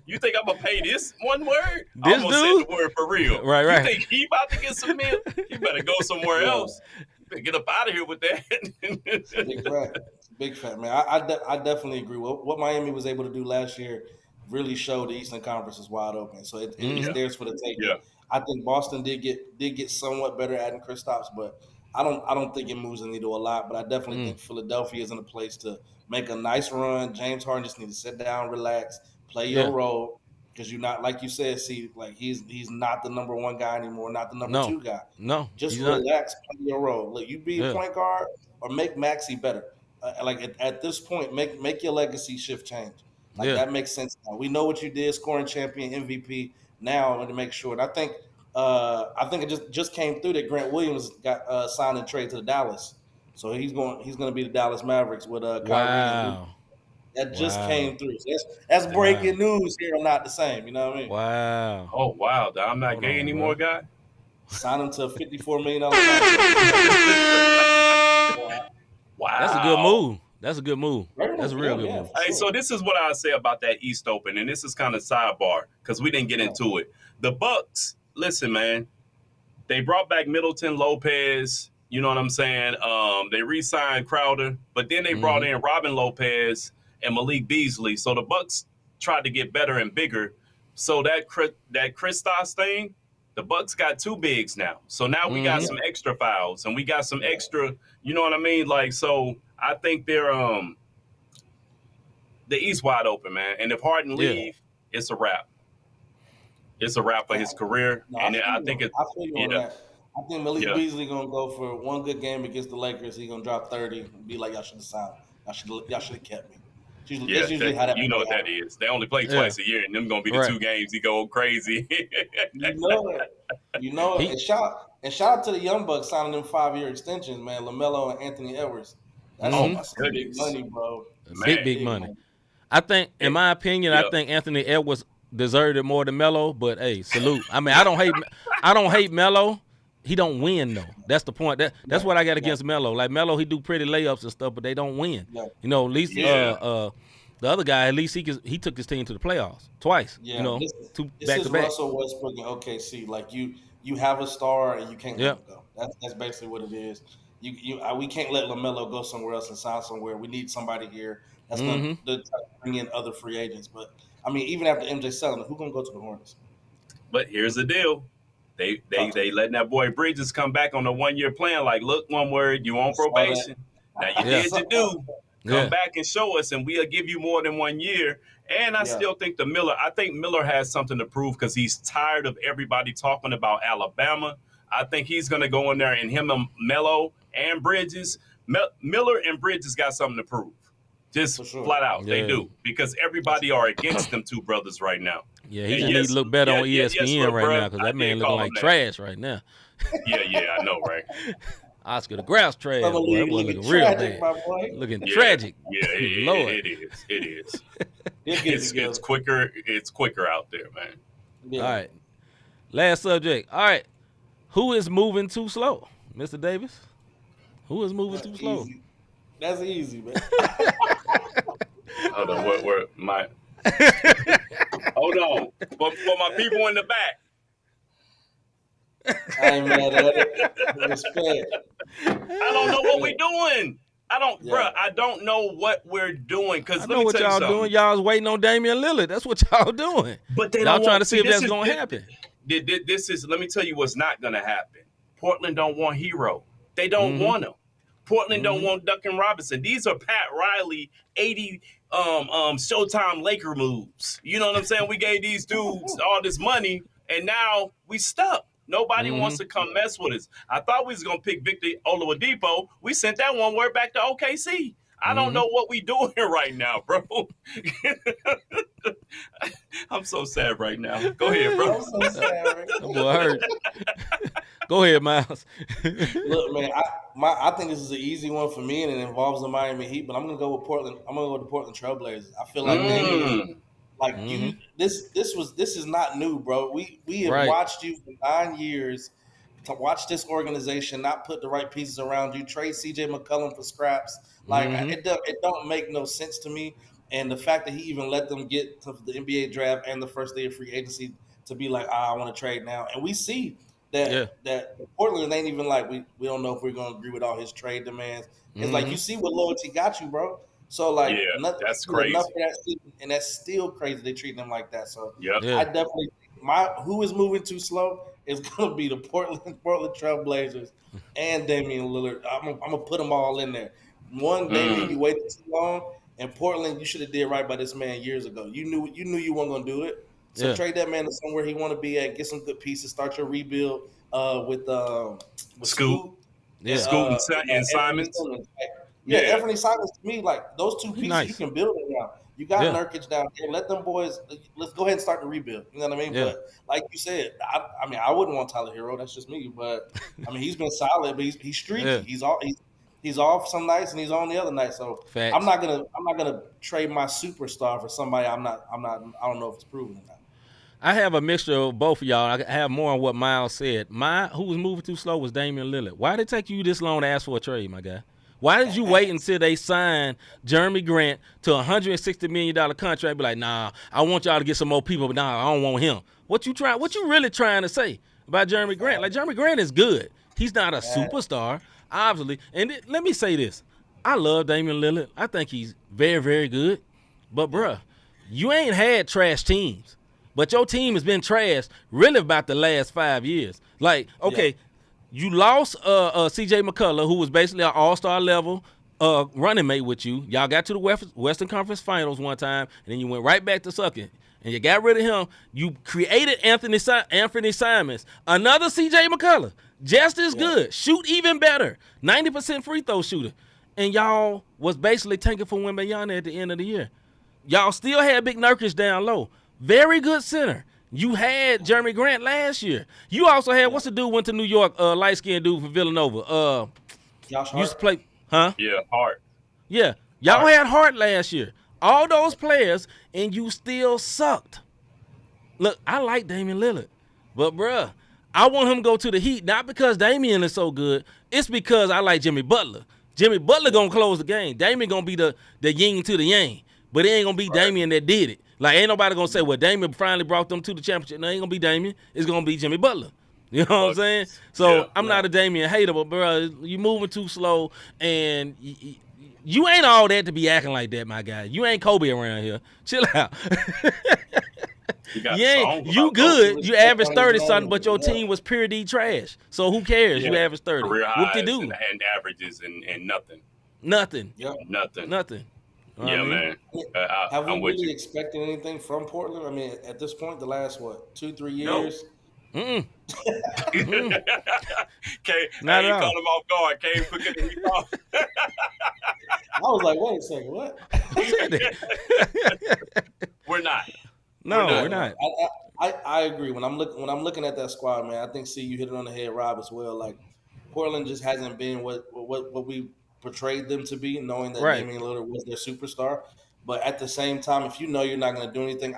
you think I'm going to pay this one word?
This
I'm going to say the word for real.
Right.
You think he about to get some meal? You better go somewhere else. Get up out of here with that.
Big fat man. I definitely agree. What Miami was able to do last year really showed the Eastern Conference is wide open. So it's theirs for the taking.
Yeah.
I think Boston did get somewhat better adding Kristaps, but I don't think it moves the needle a lot. But I definitely think Philadelphia is in a place to make a nice run. James Harden just needs to sit down, relax, play your role. Because you're not, like you said, he's not the number 1 guy anymore, not the number 2 guy.
No,
just relax, play your role. Look, you be a point guard or make Maxey better. At this point, make your legacy shift change. That makes sense now. We know what you did, scoring champion, MVP. Now I want to make sure. And I think it just came through that Grant Williams got signed and traded to Dallas, so he's going to be the Dallas Mavericks with Kyrie.
Wow.
That just came through. So that's breaking news here on Not the Same. You know what I mean?
Wow.
Oh, wow. I'm not gay anymore, guy.
Sign him to a $54 million contract.
Wow.
That's a good move. That's a good move. That's a real good move.
Hey, so this is what I say about that East Open, and this is kind of sidebar because we didn't get into it. The Bucks, listen, man, they brought back Middleton, Lopez. You know what I'm saying? They re-signed Crowder, but then they brought in Robin Lopez and Malik Beasley. So the Bucks tried to get better and bigger. So that Kristaps thing, the Bucks got 2 bigs now. So now we got some extra fouls and we got some extra, you know what I mean? Like, so I think they're the East wide open, man. And if Harden leave, it's a wrap. It's a wrap for his career.
No,
and
I
feel you
on that. I think Malik Beasley gonna go for one good game against the Lakers. He's gonna drop 30 and be like, y'all should have signed. Y'all should have kept me. That's usually how that
you know what that is. They only play twice a year, and them gonna be the 2 games he go crazy.
You know it. And shout out to the Young Bucks signing them 5-year extensions, man. LaMelo and Anthony Edwards. That's big money, bro.
Big money. I think, in my opinion, I think Anthony Edwards deserved it more than Melo. But hey, salute. I mean, I don't hate Melo. He don't win though. That's the point. That's what I got against Melo. Like Melo, he do pretty layups and stuff, but they don't win. You know, at least the other guy, at least he took his team to the playoffs twice.
Yeah,
you know,
this
2
is
back-to-back.
Russell Westbrook and OKC. Like you have a star and you can't let him go. That's basically what it is. We can't let LaMelo go somewhere else and sign somewhere. We need somebody here that's going to bring in other free agents. But I mean, even after MJ selling, who's going to go to the Hornets?
But here's the deal. They letting that boy Bridges come back on a 1-year plan. Like, look, one word, you on probation. Now you did your due. Come back and show us, and we'll give you more than 1 year. And I still think I think Miller has something to prove because he's tired of everybody talking about Alabama. I think he's going to go in there, and him and Melo and Bridges. Miller and Bridges got something to prove. Just
sure.
flat out,
Yeah.
they do, because everybody are against them two brothers right now.
Yeah, he just needs to look better on ESPN right now because that man looking like trash right now.
Yeah, I know, right?
Oscar the Grouse trash, boy. That boy looking real bad. Looking tragic.
Yeah,
Lord.
it is.
It's
It's quicker. It's quicker out there, man.
Yeah.
All right. Last subject. All right. Who is moving too slow? Mr. Davis? Who is moving too slow?
Easy. That's easy, man.
Hold on, where my hold on. For my people in the back.
I ain't mad at it. Respect.
I don't know what we're doing.
Yeah.
Bruh, I don't know what we're doing. Because
I know what y'all doing. Y'all was waiting on Damian Lillard. That's what y'all doing.
But they
y'all
don't
trying to see if that's going to happen.
This is, let me tell you what's not going to happen. Portland don't want Hero. They don't want him. Portland don't want Duncan Robinson. These are Pat Riley 80 Showtime Laker moves. You know what I'm saying? We gave these dudes all this money, and now we stuck. Nobody wants to come mess with us. I thought we was going to pick Victor Oladipo. We sent that one word back to OKC. I don't know what we doing right now, bro. I'm so sad right now. Go ahead, bro.
I'm so sad right now.
That boy hurt. Go ahead, Miles.
Look, man, I think this is an easy one for me, and it involves the Miami Heat. But I'm gonna go with Portland. I'm gonna go with the Portland Trailblazers. I feel like this is not new, bro. We have watched you for 9 years to watch this organization not put the right pieces around you. Trade C.J. McCollum for scraps. Like it don't make no sense to me. And the fact that he even let them get to the NBA draft and the first day of free agency to be like, I want to trade now. And we see that Portland ain't even like, we don't know if we're going to agree with all his trade demands. It's like, you see what loyalty got you, bro. So, like,
that's crazy.
And that's still crazy they treat them like that. So,
Yeah.
I definitely who is moving too slow is going to be the Portland Trailblazers and Damian Lillard. I'm going to put them all in there. One, Damian, you waited too long. And Portland, you should have did right by this man years ago. You knew you weren't going to do it. So trade that man to somewhere he want to be at. Get some good pieces. Start your rebuild with Scoot.
Scoot and Simons.
Anthony Simons, to me, like, those two pieces you can build around. You got Nurkic down there. Let them boys. Let's go ahead and start the rebuild. You know what I mean?
Yeah.
But like you said, I wouldn't want Tyler Hero. That's just me. But I mean, he's been solid. But he's streaky. Yeah. He's off some nights and he's on the other night. So
Facts.
I'm not gonna trade my superstar for somebody I don't know if it's proven or not.
I have a mixture of both of y'all. I have more on what Miles said. Who was moving too slow was Damian Lillard. Why did it take you this long to ask for a trade, my guy? Why did you wait until they signed Jeremy Grant to a $160 million contract and be like, nah, I want y'all to get some more people, but nah, I don't want him. What you really trying to say about Jeremy Grant? Like, Jeremy Grant is good. He's not a superstar, obviously. And let me say this. I love Damian Lillard. I think he's very, very good. But, bruh, you ain't had trash teams. But your team has been trashed really about the last 5 years. Like, okay, you lost C.J. McCullough, who was basically an all-star level running mate with you. Y'all got to the Western Conference Finals one time, and then you went right back to sucking. And you got rid of him. You created Anthony Simons, another C.J. McCullough, just as good, shoot even better, 90% free throw shooter. And y'all was basically tanking for Wembanyama at the end of the year. Y'all still had Big Nurkic down low. Very good center. You had Jeremy Grant last year. You also had, what's the dude went to New York, light-skinned dude for Villanova? Used to play, huh?
Yeah, Hart.
Yeah. Y'all had Hart last year. All those players, and you still sucked. Look, I like Damian Lillard, but, bruh, I want him to go to the Heat, not because Damian is so good. It's because I like Jimmy Butler. Jimmy Butler going to close the game. Damian going to be the yin to the yang, but it ain't going to be Damian that did it. Like, ain't nobody going to say, well, Damian finally brought them to the championship. No, it ain't going to be Damian. It's going to be Jimmy Butler. You know what I'm saying? So I'm not a Damian hater, but, bro, you moving too slow, and you ain't all that to be acting like that, my guy. You ain't Kobe around here. Chill out. You good. You averaged 30-something, but your team was pure D trash. So who cares? You averaged 30.
Career
What you
highs
do?
and averages and nothing.
Nothing.
Yep.
Nothing.
Yeah,
man.
Have we
I'm with
really
you.
expected anything from Portland? I mean, at this point, the last 2-3 years,
Mm-mm.
Not
at all.
caught him off guard. Came quicker than he thought.
I was like, wait a second, what?
Who said that?
We're not.
No,
not.
we're not.
I agree. When I'm looking at that squad, man, I think you hit it on the head, Rob, as well. Like Portland just hasn't been what we portrayed them to be, knowing that
Right.
Damian Lillard was their superstar. But at the same time, if you know you're not going to do anything,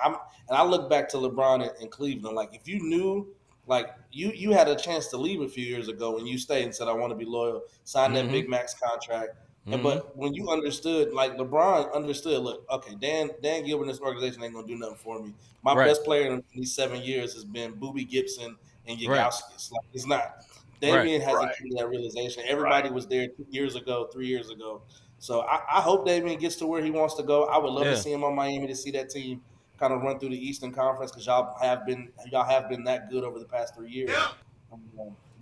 I look back to LeBron in Cleveland. Like if you knew, like you had a chance to leave a few years ago when you stayed and said, I want to be loyal, sign that big max contract. But when you understood, like LeBron understood, look, okay, Dan Gilbert and this organization ain't gonna do nothing for me. My best player in these 7 years has been Boobie Gibson and Yagowskis. Like it's not. Damian hasn't come to that realization. Everybody was there 2 years ago, 3 years ago. So I hope Damian gets to where he wants to go. I would love to see him on Miami, to see that team kind of run through the Eastern Conference, because y'all have been that good over the past 3 years.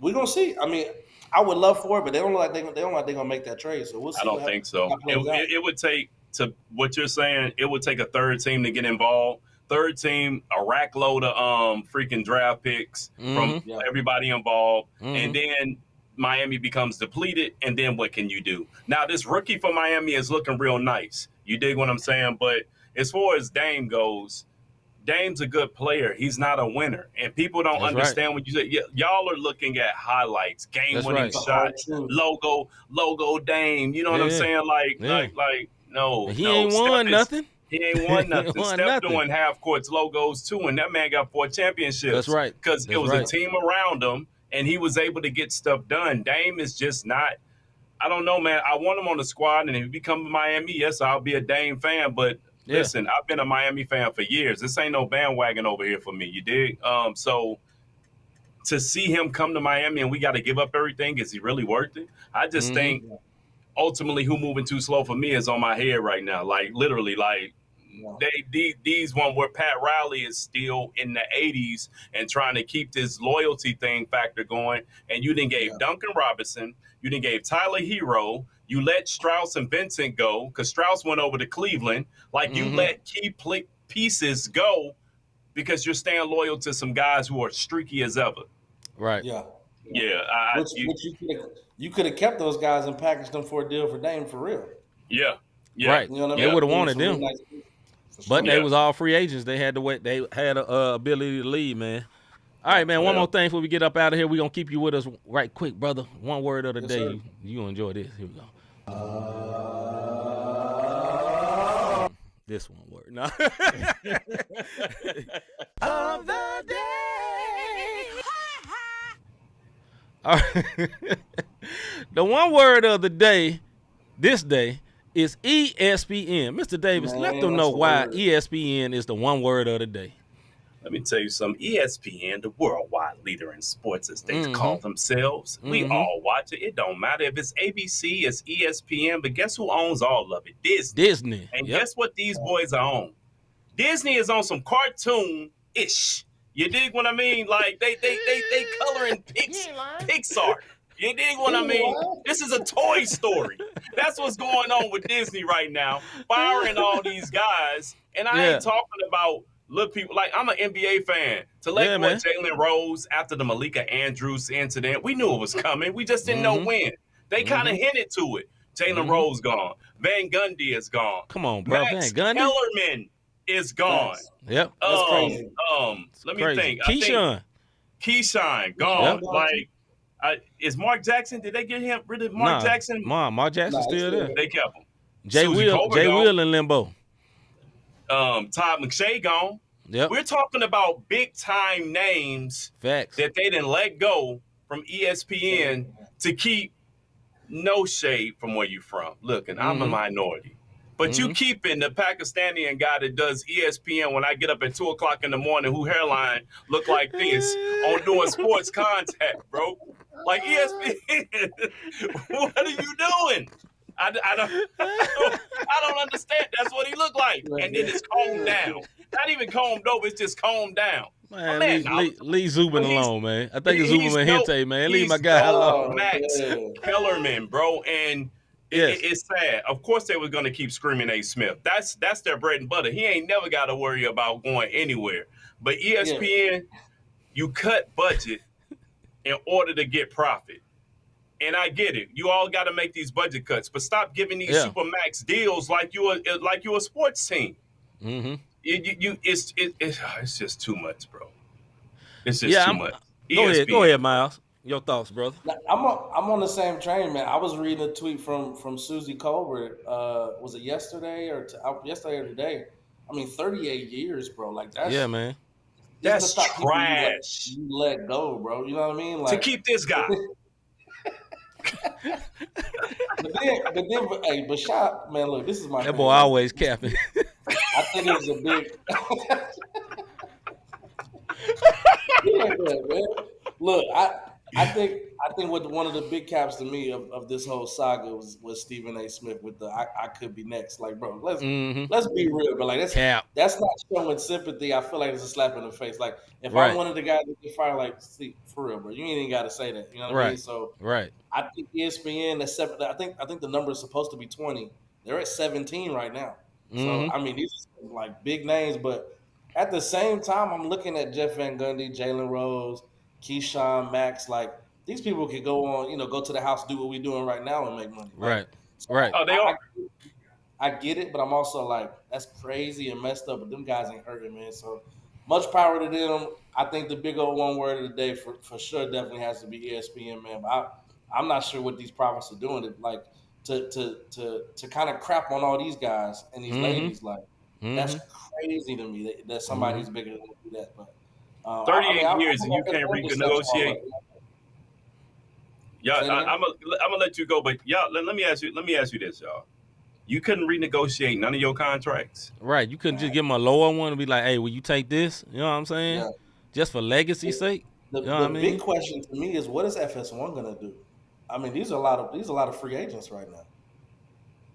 We're gonna see. I mean, I would love for it, but they don't look like they're gonna make that trade. So we'll see.
I don't think so. It would take, to what you're saying, it would take a third team to get involved. Third team, a rack load of freaking draft picks from everybody involved, and then Miami becomes depleted. And then what can you do? Now this rookie for Miami is looking real nice. You dig what I'm saying? But as far as Dame goes, Dame's a good player. He's not a winner. And people don't understand when you say, y'all are looking at highlights, game-winning shots, logo Dame. You know what I'm saying? Like, no.
He ain't won nothing.
He ain't won nothing. Steph doing half-courts logos, too, and that man got 4 championships.
That's right.
Because it was a team around him, and he was able to get stuff done. Dame is just not – I don't know, man. I want him on the squad, and if he becomes Miami, yes, I'll be a Dame fan, but – listen, I've been a Miami fan for years. This ain't no bandwagon over here for me. You dig? So to see him come to Miami and we got to give up everything, is he really worth it? I just think ultimately who moving too slow for me is on my head right now. Like literally, like these one where Pat Riley is still in the 80s and trying to keep this loyalty thing factor going. And you didn't gave Duncan Robinson, you didn't gave Tyler Hero. You let Strauss and Vincent go because Strauss went over to Cleveland. Like you let key pieces go because you're staying loyal to some guys who are streaky as ever.
Right.
Yeah.
You
could have kept those guys and packaged them for a deal for Dame for real.
Yeah.
Right.
You know what I mean?
They would have wanted them. But they was all free agents. They had to wait. They had a ability to leave, man. All right, man. One more thing before we get up out of here. We're going to keep you with us right quick, brother. One word of the day.
Sir.
You going to enjoy this. Here we go. This one word. No. Of the day. All right. The one word of the day, this day, is ESPN. Mr. Davis, let them know why ESPN is the one word of the day.
Let me tell you something. ESPN, the worldwide leader in sports, as they call themselves. We all watch it. It don't matter if it's ABC, it's ESPN, but guess who owns all of it?
Disney.
And guess what these boys are on? Disney is on some cartoon-ish. You dig what I mean? Like they coloring Pixar. You dig what I mean? This is a Toy Story. That's what's going on with Disney right now, firing all these guys. And I ain't talking about little people. Like, I'm an NBA fan. To let go of Jalen Rose after the Malika Andrews incident, we knew it was coming. We just didn't know when. They kind of hinted to it. Jalen Rose gone. Van Gundy is gone.
Come on, bro.
Max
Van Gundy?
Kellerman is gone.
Yep.
That's crazy.
Let me think. Keyshawn gone. Like, is Mark Jackson? Did they get him rid of Mark Jackson?
Mark Jackson's still there.
They kept him.
Jay Will in limbo.
Todd McShay gone.
Yep.
We're talking about big time names that they didn't let go from ESPN to keep no shade from where you from. Look, and I'm a minority. But you keeping the Pakistani guy that does ESPN when I get up at 2 o'clock in the morning, who hairline look like this, on doing sports contact, bro. Like ESPN, what are you doing? I don't understand. That's what he looked like. And then it's combed down. Not even combed over, it's just combed down.
Man, leave Zubin alone, man. I think it's Zubin and Hente, man. Leave my guy alone.
Max Kellerman, bro. And it's sad. Of course they were going to keep screaming A. Smith. That's their bread and butter. He ain't never got to worry about going anywhere. But ESPN, you cut budget in order to get profit. And I get it. You all got to make these budget cuts, but stop giving these super max deals like you a sports team.
Mm-hmm.
It's just too much, bro. It's just too much.
Go ahead, Miles. Your thoughts, brother.
I'm on the same train, man. I was reading a tweet from Susie Colbert. Was it yesterday or today? I mean, 38 years, bro. Like that's
man.
That's trash.
You let go, bro. You know what I mean? Like
to keep this guy.
but shot, man. Look, this is my.
That boy always capping.
I think it was a big. Man. Look, I think what one of the big caps to me of this whole saga was Stephen A. Smith with the I could be next. Like, bro, let's be real, but like that's not showing sympathy. I feel like it's a slap in the face. Like if I'm one of the guys that get fired, like see, for real, bro, you ain't even got to say that. You know what I mean? So I think ESPN I think the number is supposed to be 20. They're at 17 right now. So I mean, these are like big names, but at the same time, I'm looking at Jeff Van Gundy, Jalen Rose, Keyshawn, Max. Like these people could go on, go to the house, do what we're doing right now, and make money.
Right.
Oh, they are.
I get it, but I'm also like, that's crazy and messed up. But them guys ain't hurting, man. So much power to them. I think the big old one word of the day for sure definitely has to be ESPN, man. But I'm not sure what these prophets are doing. Like to kind of crap on all these guys and these ladies, like that's crazy to me that somebody's bigger than do that. But
38 years and you can't renegotiate. Yeah, I'm gonna let you go, but y'all, let me ask you this, y'all. You couldn't renegotiate none of your contracts.
Right. You couldn't just give them a lower one and be like, hey, will you take this? You know what I'm saying? Yeah. Just for legacy's sake.
The big question to me is, what is FS1 gonna do? I mean, these are a lot of free agents right now.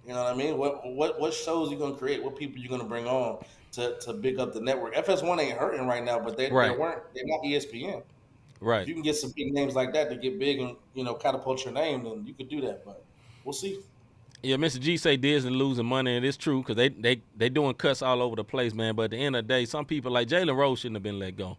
You know what I mean? What shows you gonna create? What people you gonna bring on to big up the network? FS1 ain't hurting right now, but they're not ESPN.
Right.
If you can get some big names like that to get big and catapult your name, then you could do that. But we'll see.
Yeah, Mr. G say Disney losing money, and it's true because they doing cuts all over the place, man. But at the end of the day, some people like Jalen Rose shouldn't have been let go.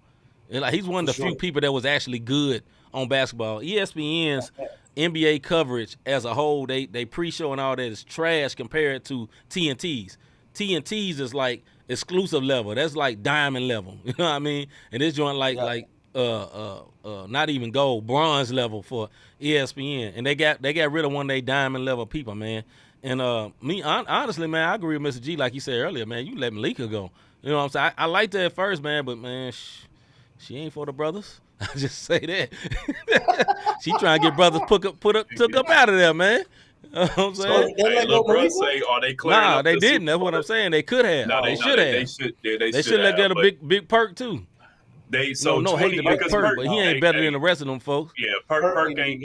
And like he's one of the few people that was actually good on basketball. ESPN's NBA coverage as a whole, they pre-show and all that is trash compared to TNT's. TNT's is like exclusive level. That's like diamond level. You know what I mean? And this joint like not even gold, bronze level for ESPN. And they got rid of one of their diamond level people, man. And honestly, man, I agree with Mr. G, like you said earlier, man. You let Malika go. You know what I'm saying? I liked her at first, man, but man, she ain't for the brothers. I just say that. She trying to get brothers took up out of there, man. You know what I'm saying?
LeBron say, are they clearing
Nah,
up
they
the
didn't.
Super
That's what I'm saying. They could have.
No,
they should have.
They should
have get a big perk too.
No
hate the big perk, but he ain't better than the rest of them folks.
Yeah, Perk ain't.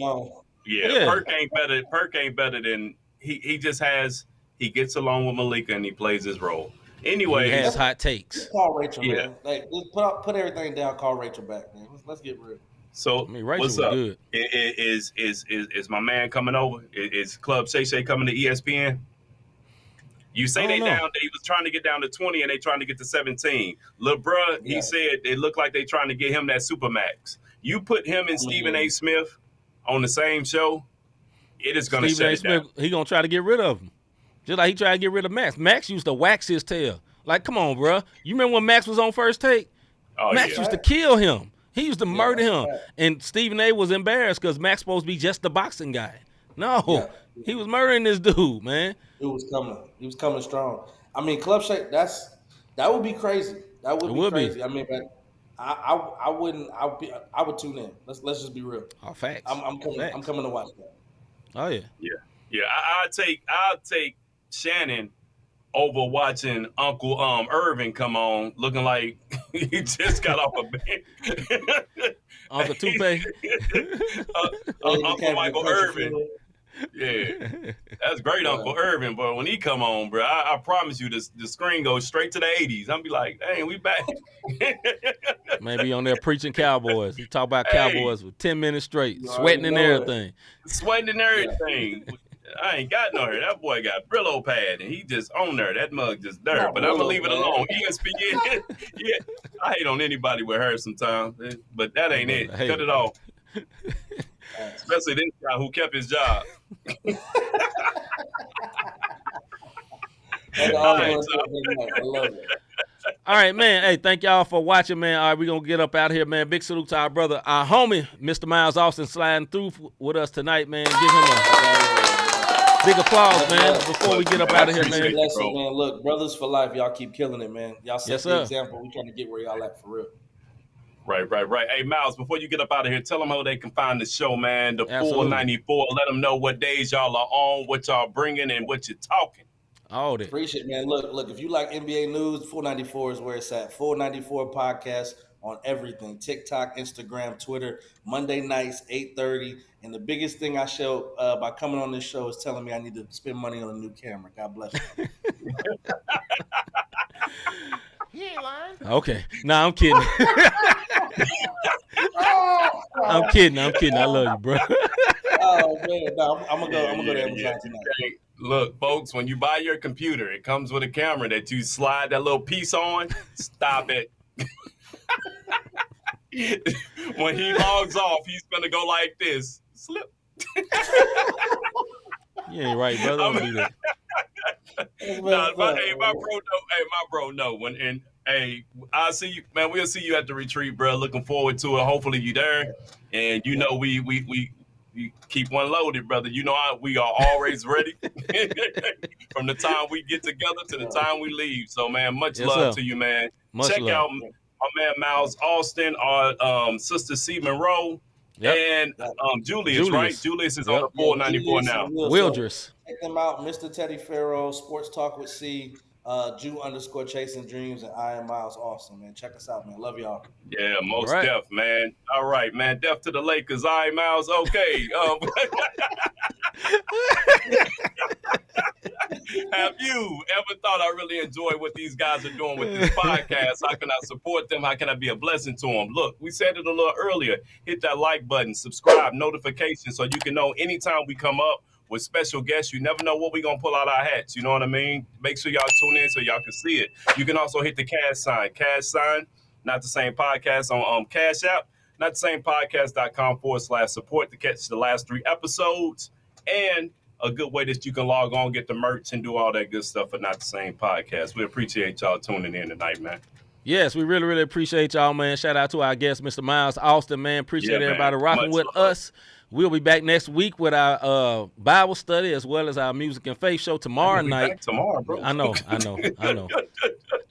Yeah, Perk ain't better. Perk ain't better than he just has. He gets along with Malika and he plays his role. Anyway,
he has hot takes.
Call Rachel, man. Like, just put everything down. Call Rachel back, man. Let's get real.
So what's up? Good. Is my man coming over? Is Club Shay Shay coming to ESPN? You say they was trying to get down to 20 and they trying to get to 17. LeBron, he said they look like they trying to get him that Supermax. You put him and Stephen A. Smith on the same show, it is going to shut it down.
He going to try to get rid of him. Just like he tried to get rid of Max. Max used to wax his tail. Like, come on, bro. You remember when Max was on First Take? Max used to kill him. He used to murder him. And Stephen A. was embarrassed because Max supposed to be just the boxing guy. No, he was murdering this dude, man.
It was coming. He was coming strong. I mean, Club Shake, that would be crazy. That would be crazy. I mean, but I would tune in. Let's just be real.
Oh, facts.
I'm coming.
Facts.
I'm coming to watch that.
Oh yeah.
Yeah. I'll take Shannon over watching Uncle Irvin come on looking like he just got off a bench.
Uncle Tupe.
Uncle Michael Irvin. Yeah, that's great, Uncle Irvin. But when he come on, bro, I promise you, the screen goes straight to the 80s. I'm be like, dang, we back.
Maybe on there preaching Cowboys. He talk about Cowboys for 10 minutes straight, sweating and everything.
Sweating and everything. I ain't got no hair. That boy got Brillo pad, and he just on there. That mug just there.
Not
But I'm gonna
Brillo
leave it
pad.
alone. ESPN. Yeah, I hate on anybody with hair sometimes, but that ain't it.
Hey.
Cut it off. Especially this guy who kept his job.
That's all I love it.
All right, man. Hey, thank y'all for watching, man. All right, we're going to get up out of here, man. Big salute to our brother, our homie, Mr. Miles Austin, sliding through with us tonight, man. Give him a big applause, man, before we get up out of here, man.
Blessing, man. Look, brothers for life. Y'all keep killing it, man. Y'all set
Yes,
the
sir.
example. We trying to get where y'all at for real.
Right. Hey, Miles, before you get up out of here, tell them how they can find the show, man. The
Absolutely.
494. Let them know what days y'all are on, what y'all bringing, and what you're talking.
All that.
Appreciate it, man. Look, if you like NBA news, 494 is where it's at. 494 podcast on everything. TikTok, Instagram, Twitter, Monday nights, 8:30. And the biggest thing I show by coming on this show is telling me I need to spend money on a new camera. God bless you.
He ain't lying.
Okay. Nah, I'm kidding. I'm kidding. I love you, bro.
Oh man, no, I'm gonna go to Amazon tonight.
Hey, look, folks, when you buy your computer, it comes with a camera that you slide that little piece on. Stop it. When he logs off, he's gonna go like this. Slip.
You ain't right, brother. Don't do that.
Nah, my bro, no. I'll see you, man. We'll see you at the retreat, bro. Looking forward to it. Hopefully you there, and you know we keep one loaded, brother. You know we are always ready from the time we get together to the time we leave. So, man, much
Yes,
love
sir.
to you, man.
Much
Check
love.
out my man Miles Austin, our sister C Monroe,
Yep.
and Julius, right? Julius is on the 494 now.
Wildress.
Check them out, Mr. Teddy Farrow, Sports Talk with C, Jew_Chasing Dreams, and I am Miles Austin, man. Check us out, man. Love y'all.
Yeah, most
Right.
def, man. All right, man. Def to the Lakers. All right, Miles. Okay. Have you ever thought I really enjoy what these guys are doing with this podcast? How can I support them? How can I be a blessing to them? Look, we said it a little earlier. Hit that like button, subscribe, notification, so you can know anytime we come up with special guests. You never know what we're going to pull out our hats. You know what I mean? Make sure y'all tune in so y'all can see it. You can also hit the cash sign, not the same podcast on Cash App, not the same podcast.com/support to catch the last 3 episodes, and a good way that you can log on, get the merch, and do all that good stuff for Not the Same Podcast. We appreciate y'all tuning in tonight, man.
Yes, we really, really appreciate y'all, man. Shout out to our guest, Mr. Miles Austin, man. Appreciate
Yeah,
everybody
man.
rocking
Much
with
love.
us. We'll be back next week with our Bible study as well as our music and faith show tomorrow
We'll be
night.
back tomorrow, bro.
I know.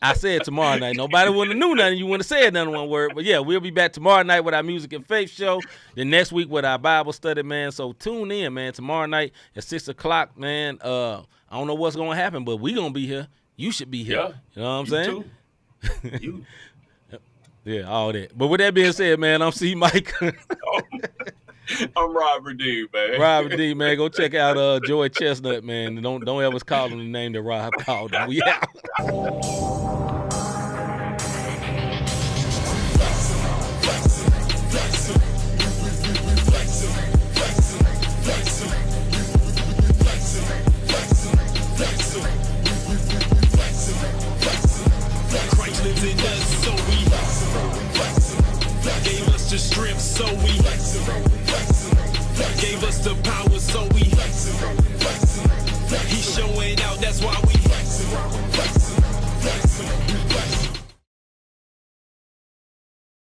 I said tomorrow night. Nobody wouldn't have knew nothing. You wouldn't have said nothing one word. But yeah, we'll be back tomorrow night with our music and faith show. Then next week with our Bible study, man. So tune in, man. Tomorrow night at 6 o'clock, man. I don't know what's gonna happen, but we gonna be here. You should be here.
Yeah.
You know what I'm
You
saying?
too. You.
Yeah, all that. But with that being said, man, I'm C-Micah.
I'm Robert D, man.
Robert D, man, go check out Joey Chestnut, man. Don't ever call him the name that Rob called him. We out.
Christ lives in us, so we gave us the strength, so we gave us the power.